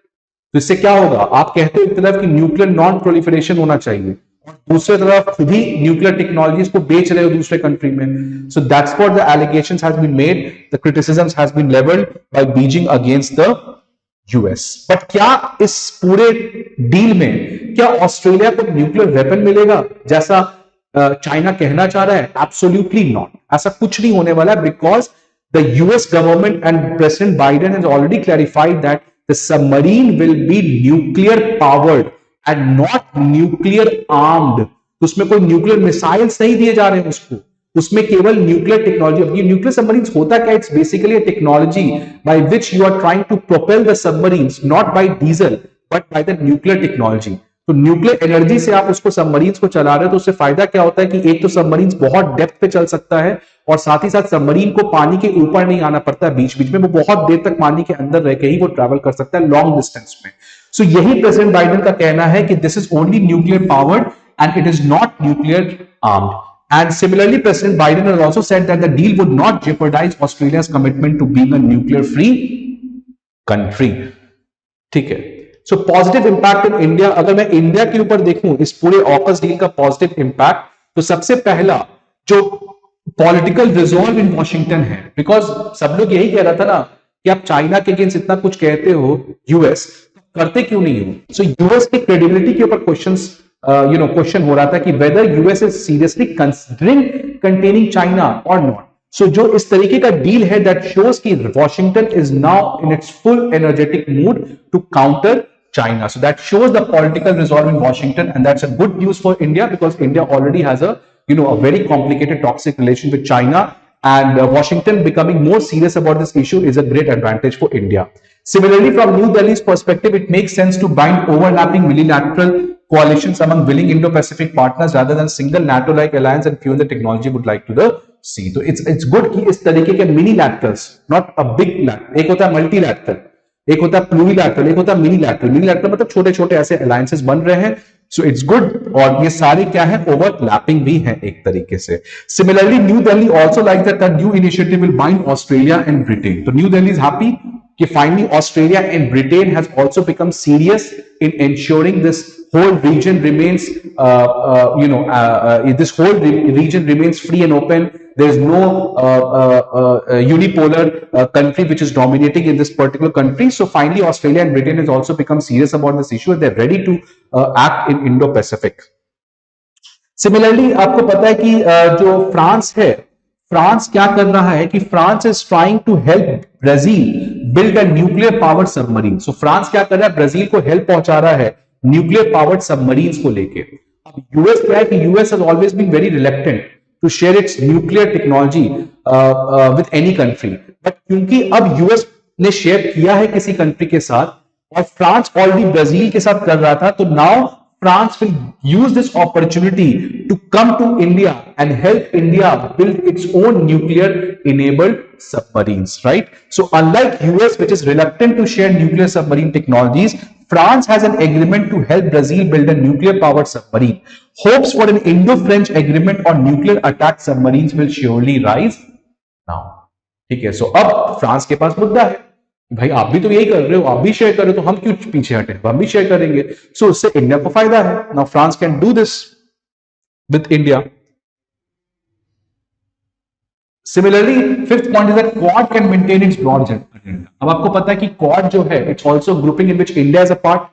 तो इससे क्या होगा? आप कहते हो एक तरफ कि न्यूक्लियर नॉन प्रोलिफरेशन होना चाहिए और दूसरी तरफ खुद ही न्यूक्लियर टेक्नोलॉजीज को बेच रहे हो दूसरे कंट्री में. So that's what the allegations has been made, the criticisms has been levelled by Beijing against the US. But क्या इस पूरे डील में क्या ऑस्ट्रेलिया को न्यूक्लियर वेपन मिलेगा जैसा चाइना कहना चाह रहा है? Absolutely not. ऐसा कुछ नहीं होने वाला है because the US government and president Biden has already clarified that the submarine will be nuclear powered and not nuclear armed. तो उसमें कोई न्यूक्लियर मिसाइल्स नहीं दिए जा रहे हैं उसको, उसमें केवल न्यूक्लियर टेक्नोलॉजी. अब ये न्यूक्लियर सबमरीन्स होता क्या? It's basically a technology by which you are trying to propel the submarines not by diesel but by the nuclear technology. तो न्यूक्लियर एनर्जी से आप उसको सबमरीन्स को चला रहे हो, तो उससे फायदा क्या होता है कि एक तो सबमरीन्स बहुत डेप्थ पे चल सकता है और साथ ही साथ सबमरीन को पानी के ऊपर नहीं आना पड़ता है बीच बीच में, वो बहुत देर तक पानी के अंदर रह के ही वो ट्रैवल कर सकता है लॉन्ग डिस्टेंस में. सो यही प्रेसिडेंट बाइडेन का कहना है कि this is only nuclear powered and it is not nuclear armed. And similarly President Biden has also said that the deal would not jeopardise Australia's commitment to being a nuclear free country. ठीक है, so positive impact in India. अगर मैं India के ऊपर देखूं इस पूरे AUKUS deal का पॉजिटिव इंपैक्ट, तो सबसे पहला जो पॉलिटिकल रिजॉल्व इन वॉशिंगटन है, बिकॉज सब लोग यही कह रहा था ना कि आप चाइना के अगेंस्ट इतना कुछ कहते हो यूएस, करते क्यों नहीं हो? सो यूएस की क्रेडिबिलिटी के ऊपर क्वेश्चन हो रहा था कि whether US is seriously considering containing China or not. So जो इस तरीके का डील है दैट शोज कि Washington is now in its full energetic mood to counter China. So that shows the political resolve in Washington, and that's a good news for India because India already has a very complicated toxic relation with China, and Washington becoming more serious about this issue is a great advantage for India. Similarly, from New Delhi's perspective, it makes sense to bind overlapping unilateral coalitions among willing Indo-Pacific partners rather than single NATO-like alliance and few in the technology would like to see. So it's good कि इस तरीके के mini-laterals, not a big lateral. एक होता है multilateral, एक होता है प्लूरिलैटरल, एक होता है मिनीलैटरल. मिनीलैटरल मतलब छोटे छोटे ऐसे अलायंसेस बन रहे हैं सो इट्स गुड, और ये सारे क्या है, ओवरलैपिंग भी है एक तरीके से. Similarly new Delhi also like that the new initiative will bind Australia and Britain. तो न्यू दिल्ली इज हैप्पी कि finally Australia and Britain has also become serious in ensuring this whole region remains, this whole region remains free and open. There is no unipolar country which is dominating in this particular country. So finally, Australia and Britain has also become serious about this issue, and they're ready to act in Indo-Pacific. Similarly, आपको पता है कि जो France है, France क्या कर रहा है कि France is trying to help Brazil build a nuclear powered submarine. So France क्या कर रहा है, ब्राजील को हेल्प पहुंचा रहा है न्यूक्लियर पावर्ड सबमरीन्स को लेके. अब यूएस क्या है कि US has always been very reluctant to share its nuclear technology with any country, but क्योंकि अब यूएस ने शेयर किया है किसी कंट्री के साथ और फ्रांस ऑलरेडी ब्राजील के साथ कर रहा था, तो now France will use this opportunity to come to India and help India build its own nuclear enabled submarines, right? So unlike US, which is reluctant to share nuclear submarine technologies, France has an agreement to help Brazil build a nuclear powered submarine. Hopes for an Indo-French agreement on nuclear attack submarines will surely rise now. ठीक है, so अब France के पास मुद्दा है, भाई आप भी तो यही कर रहे हो, आप भी शेयर कर रहे हो, तो हम क्यों पीछे हटे, हम भी शेयर करेंगे. सो उससे इंडिया को फायदा है. Now France can do this with India. Similarly fifth point is that Quad can maintain its broad agenda. अब आपको पता है कि क्वाड जो है, it's also grouping in which India is a part.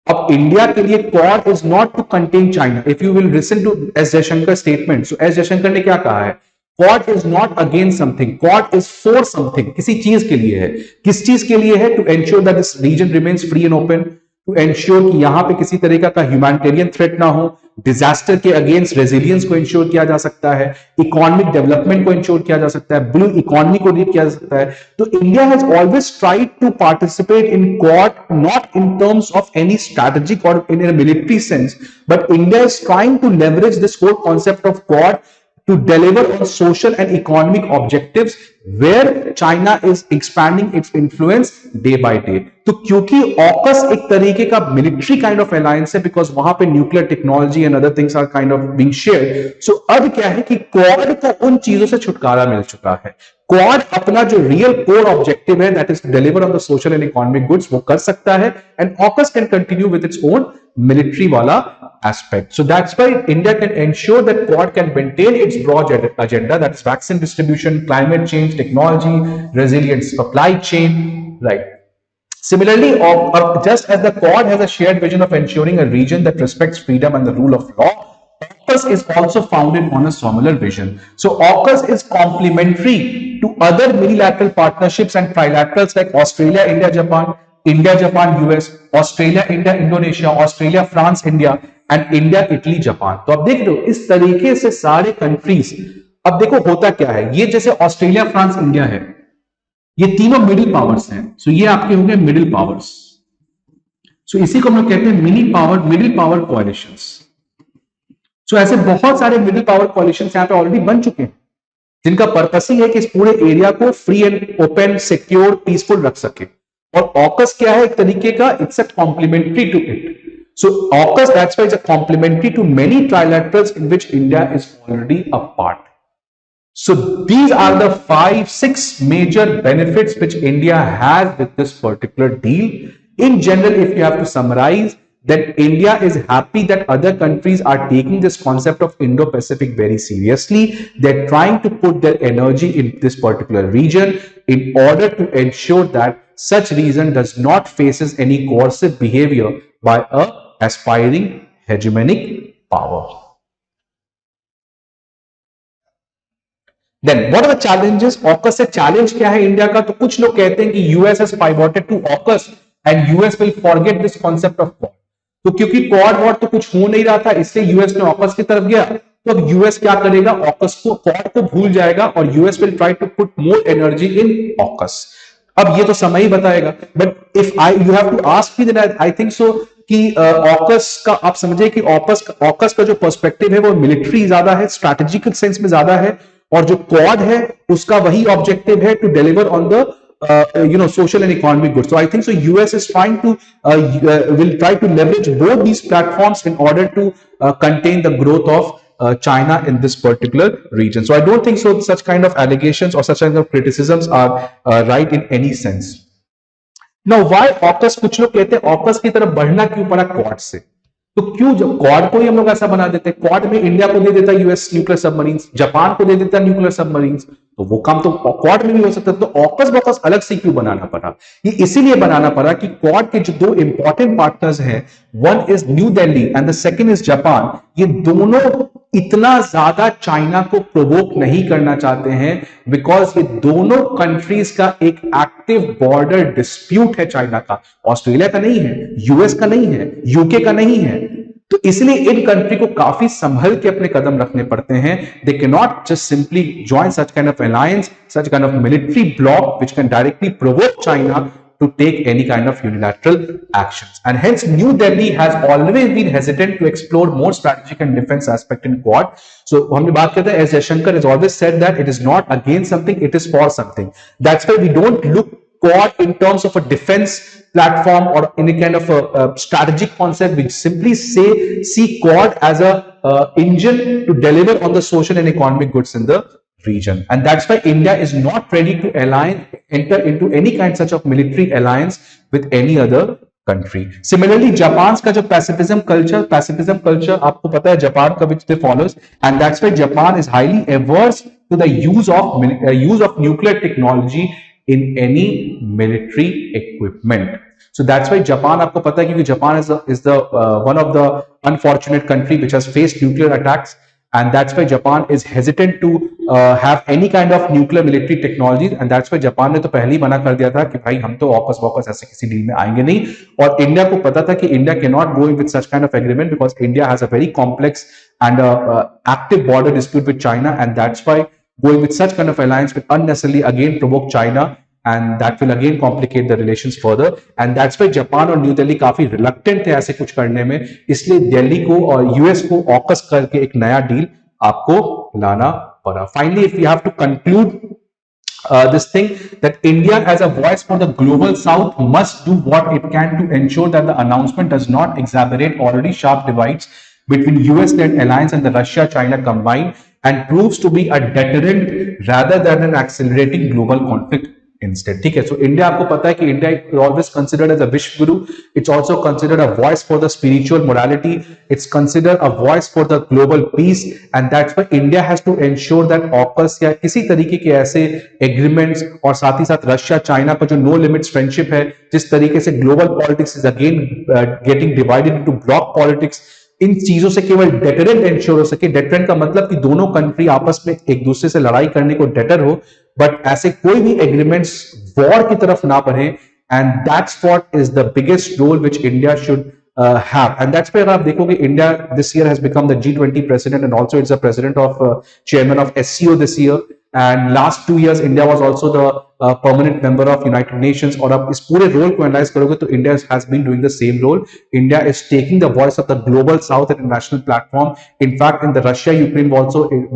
अब इंडिया के लिए Quad is not to contain China. If you will listen to S Jaishankar statement, so S Jaishankar ने क्या कहा है, Quad is not against something, Quad is for something. किसी चीज के लिए है. किस चीज के लिए है? To ensure that this region remains free and open, to ensure कि यहां पे किसी तरीका का ह्यूमैनिटेरियन थ्रेट ना हो, डिजास्टर के अगेंस्ट रेजिलियंस को इंश्योर किया जा सकता है, इकोनॉमिक डेवलपमेंट को इंश्योर किया जा सकता है, ब्लू इकोनॉमी को लीड किया जा सकता है. तो India has always tried to participate in Quad, not in terms of any strategic or in a military sense, but India is trying to leverage this whole concept of quad to deliver on social and economic objectives where China is expanding its influence day by day. तो क्योंकि AUKUS एक तरीके का military kind of alliance है, because वहां पे nuclear technology and other things are kind of being shared. So अब क्या है कि Quad को उन चीजों से छुटकारा मिल चुका है. Quad अपना जो real core objective है, that is to deliver on the social and economic goods, वो कर सकता है, and AUKUS can continue with its own military वाला aspect. So that's why India can ensure that Quad can maintain its broad agenda, that is vaccine distribution, climate change, technology, resilient supply chain, right? Similarly, just as the Quad has a shared vision of ensuring a region that respects freedom and the rule of law, AUKUS is also founded on a similar vision. So AUKUS is complementary to other unilateral partnerships and trilaterals like Australia, India, Japan, India, Japan, US, Australia, India, Indonesia, Australia, France, India, and India, Italy, Japan. तो अब देख लो इस तरीके से सारे countries. अब देखो होता क्या है, ये जैसे ऑस्ट्रेलिया, फ्रांस, इंडिया है, ये तीनों मिडिल पावर्स हैं. सो ये आपके हो गए मिडिल पावर्स. सो इसी को हम लोग कहते हैं मिडिल पावर कोalitions. सो ऐसे बहुत सारे मिडिल पावर कोalitions यहां पे ऑलरेडी बन चुके हैं, जिनका पर्पस ही है कि इस पूरे एरिया को free and open, secure, peaceful रख सके. और ऑकस क्या है, एक तरीके का, it's a complementary to it. So AUKUS, that's why it's a complementary to many trilaterals in which India is already a part. So these are the 5-6 major benefits which India has with this particular deal. In general, if you have to summarize, then India is happy that other countries are taking this concept of Indo-Pacific very seriously. They're trying to put their energy in this particular region in order to ensure that such region does not faces any coercive behavior by a aspiring hegemonic power. Then what are the challenges? AUKUS से challenge क्या है India का? तो कुछ लोग कहते हैं कि US has pivoted to AUKUS and US will forget this concept of Quad. तो क्योंकि Quad वॉर तो कुछ हो नहीं रहा था, इसलिए US ने AUKUS की तरफ गया. तो अब US क्या करेगा, AUKUS को, Quad को भूल जाएगा और US will try to put more energy in AUKUS. अब ये तो समय ही बताएगा. But if you have to ask me, then I think so कि AUKUS का आप समझे कि AUKUS का जो पर्सपेक्टिव है वो मिलिट्री ज्यादा है, स्ट्रैटेजिकल सेंस में ज्यादा है, और जो क्वाड है उसका वही ऑब्जेक्टिव है, to deliver on the social and economic goods. So I think so US is trying to will try to leverage both these platforms in order to contain the growth of China in this particular region. So I don't think so such kind of allegations or such kind of criticisms are right in any sense. Now why AUKUS? कुछ लोग कहते हैं AUKUS की तरफ बढ़ना क्यों पड़ा quad से? तो क्यों जब क्वाड को ही हम लोग ऐसा बना देते हैं, क्वाड में इंडिया को दे देता यूएस न्यूक्लियर सबमरीन्स, जापान को दे देता न्यूक्लियर सबमरीन्स, तो वो काम तो क्वाड में भी हो सकता है। तो ऑकस बॉकस अलग से क्यों बनाना पड़ा? ये इसीलिए बनाना पड़ा कि क्वाड के जो दो इंपॉर्टेंट पार्टनर्स हैं, one is new Delhi and the second is Japan, ये दोनों इतना ज्यादा चाइना को प्रोवोक नहीं करना चाहते हैं, बिकॉज ये दोनों कंट्रीज का एक एक्टिव बॉर्डर डिस्प्यूट है चाइना का। ऑस्ट्रेलिया का नहीं है, यूएस का नहीं है, यूके का नहीं है। तो इसलिए इन कंट्री को काफी संभल के अपने कदम रखने पड़ते हैं। They can not just simply join such kind of alliance, such kind of military block which can directly provoke China to take any kind of unilateral actions. And hence New Delhi has always been hesitant to explore more strategic and defense aspect in Quad. So हमने बात करते हैं, as Jaishankar has always said that it is not against something, it is for something. That's why we don't look Quad in terms of a defense platform or any kind of a strategic concept. We simply see Quad as a engine to deliver on the social and economic goods in the region. And that's why India is not ready to enter into any kind such of military alliance with any other country. Similarly, Japan's का जो pacifism culture आपको पता है Japan का which they follows, and that's why Japan is highly averse to the use of nuclear technology in any military equipment. So that's why Japan, आपको पता है, क्योंकि Japan is the one of the unfortunate country which has faced nuclear attacks. And that's why Japan is hesitant to have any kind of nuclear military technologies. And that's why Japan ने तो पहले ही मना कर दिया था कि भाई हम तो ऑकस वॉकस ऐसे किसी डील में आएंगे नहीं। और इंडिया को पता था कि India can not go with such kind of agreement because India has a very complex and active border dispute with China, and that's why going with such kind of alliance will unnecessarily again provoke China, and that will again complicate the relations further. And that's why Japan और new Delhi काफी reluctant थे ऐसे कुछ करने में, इसलिए दिल्ली को और यूएस को ऑकस करके एक नया डील आपको लाना पड़ा. Finally, if we have to conclude this thing, that India as a voice for the global south must do what it can to ensure that the announcement does not exacerbate already sharp divides between US-led alliance and the Russia-China combined, and proves to be a deterrent rather than an accelerating global conflict instead. ठीक है, so India आपको पता है कि India is always considered as a Vishwa Guru. It's also considered a voice for the spiritual morality. It's considered a voice for the global peace, and that's why India has to ensure that AUKUS या किसी तरीके के ऐसे agreements, और साथ ही साथ Russia China का जो no limits friendship है, जिस तरीके से global politics is again getting divided into block politics, इन चीजों से केवल डेटरेंट इंश्योर हो सके. डेटरेंट का मतलब कि दोनों कंट्री आपस में एक दूसरे से लड़ाई करने को डेटर हो, बट ऐसे कोई भी एग्रीमेंट्स वॉर की तरफ ना बढ़े. And that's what is the biggest role which India should have. And that's where आप देखोगे India this year has become the G20 president, and also it's the president of chairman of SCO this year. And last 2 years India was also the permanent member of United Nations. और आप इस पूरे role को analyse करोगे तो India has been doing the same role. India is taking the voice of the global south at a national platform. In fact, in the Russia-Ukraine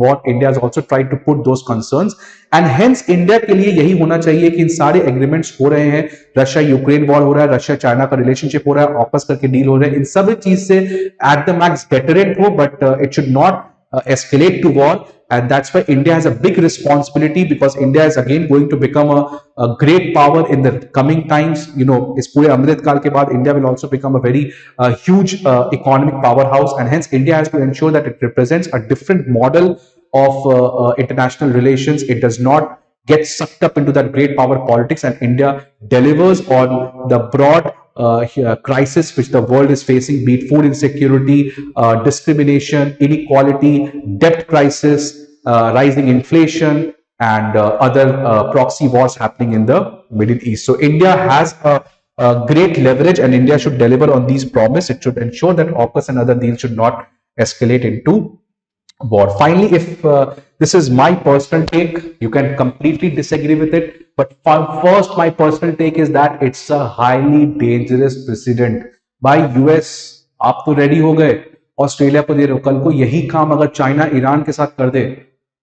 war, India has also tried to put those concerns. And hence India के लिए यही होना चाहिए कि इन सारे agreements हो रहे हैं, रशिया यूक्रेन वॉर हो रहा है, रशिया चाइना का रिलेशनशिप हो रहा है, ऑकस करके डील हो रहा है, इन सब चीज से एट द मैक्स डेटरेंट हो, but it should not escalate to war. And that's why India has a big responsibility, because India is again going to become a great power in the coming times. You know, इस पूरे अमृत काल के बाद India will also become a very huge economic powerhouse, and hence India has to ensure that it represents a different model of international relations. It does not get sucked up into that great power politics, and India delivers on the broad crisis which the world is facing, be it food insecurity, discrimination, inequality, debt crisis, rising inflation, and other proxy wars happening in the Middle East. So India has a great leverage, and India should deliver on these promises. It should ensure that AUKUS and other deals should not escalate into war. Finally, if this is my personal take, you can completely disagree with it, but first my personal take is that it's a highly dangerous precedent. By US आप तो ready हो गए, Australia को दे रहे हो, कल को यही काम अगर चाइना ईरान के साथ कर दे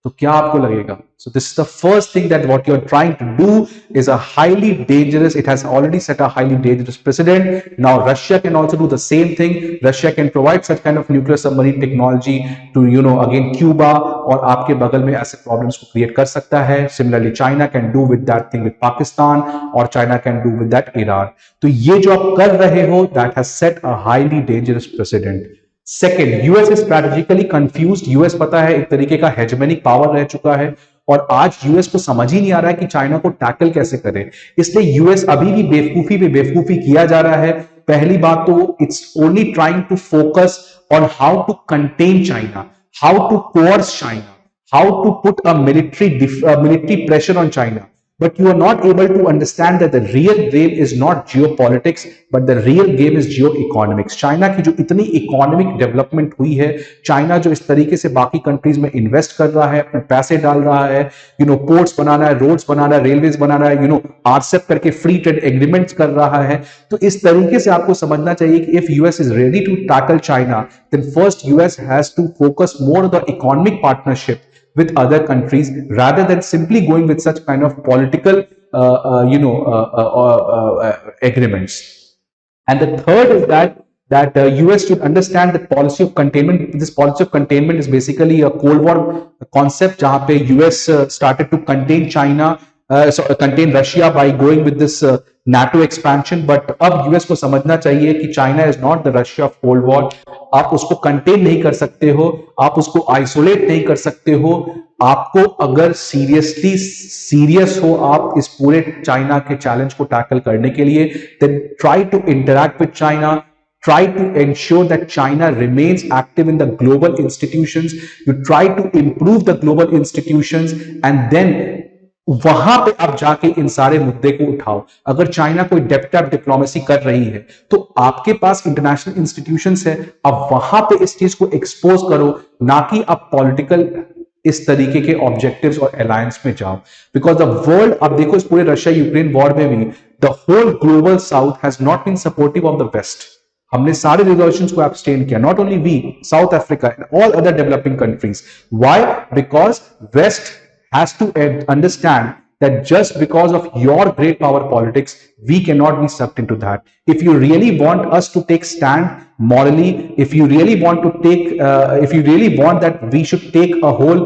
तो क्या आपको लगेगा? So this is the first thing, that what you're trying to do is a highly dangerous, it has already set a highly dangerous precedent. Now Russia can also do the same thing. Russia can provide such kind of nuclear submarine technology to, again Cuba, और आपके बगल में ऐसे problems को create कर सकता है. Similarly China can do with that thing with Pakistan, और China can do with that Iran. तो ये जो आप कर रहे हो, that has set a highly dangerous precedent. Second, US is strategically confused. US पता है एक तरीके का हेजेमनिक पावर रह चुका है, और आज यूएस को समझ ही नहीं आ रहा है कि चाइना को टैकल कैसे करे. इसलिए यूएस अभी भी बेवकूफी पे बेवकूफी किया जा रहा है. पहली बात तो it's only trying to focus on how to contain China, how to coerce China, how to put a military pressure on China. But you are not able to understand that the real game is not geopolitics, but the real game is geoeconomics. China की जो इतनी economic development हुई है, China जो इस तरीके से बाकी कंट्रीज में इन्वेस्ट कर रहा है, अपने पैसे डाल रहा है, पोर्ट्स बना रहा है, रोड्स बना रहा है, रेलवेज बना रहा है, आरसेप करके फ्री ट्रेड एग्रीमेंट्स कर रहा है. तो इस तरीके से आपको समझना चाहिए कि if US is ready to tackle China, then first US has to focus more on the economic partnership with other countries, rather than simply going with such kind of political agreements. And the third is that US should understand that policy of containment. This policy of containment is basically a Cold War concept, jahan pe US started to contain China, contain Russia by going with this NATO expansion. But अब US को समझना चाहिए कि China is not the Russia of Cold War. आप उसको contain नहीं कर सकते हो, आप उसको आइसोलेट नहीं कर सकते हो. आपको अगर सीरियस हो आप इस पूरे चाइना के चैलेंज को टैकल करने के लिए, then try to interact with China, try to ensure that China remains active in the global institutions. You try to improve the global institutions, and then वहां पे आप जाके इन सारे मुद्दे को उठाओ. अगर चाइना कोई डेप्थ ऑफ डिप्लोमेसी कर रही है, तो आपके पास इंटरनेशनल इंस्टीट्यूशंस है, आप वहां पे इस चीज को एक्सपोज करो, ना कि आप पॉलिटिकल इस तरीके के ऑब्जेक्टिव्स और अलायंस में जाओ. बिकॉज द वर्ल्ड, आप देखो इस पूरे रशिया यूक्रेन वॉर में भी, the whole global south has not been supportive of the west. हमने सारे रिजोल्यूशंस को एब्सटेन किया, not only we, South Africa and all other developing countries. Why? Because west has to understand that just because of your great power politics, we cannot be sucked into that. If you really want us to take stand morally, if you really want to take, if you really want that we should take a whole,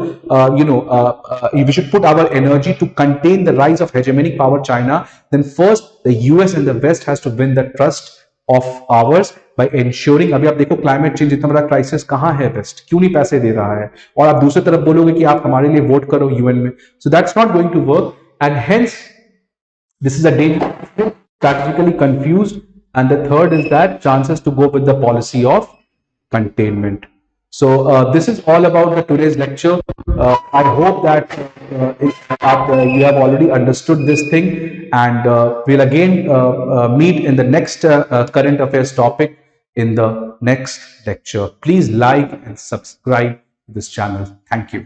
we should put our energy to contain the rise of hegemonic power China, then first the US and the West has to win the trust of ours by ensuring. अभी आप देखो climate change इतना बड़ा crisis, कहां है waste, क्यों नहीं पैसे दे रहा है, और आप दूसरी तरफ बोलोगे कि आप हमारे लिए वोट करो यूएन में. So that's not going to work, and hence this is a danger, strategically confused. And the third is that chances to go with the policy of containment. So this is all about the today's lecture. I hope that you have already understood this thing, and we'll again meet in the next current affairs topic in the next lecture. Please like and subscribe to this channel. Thank you.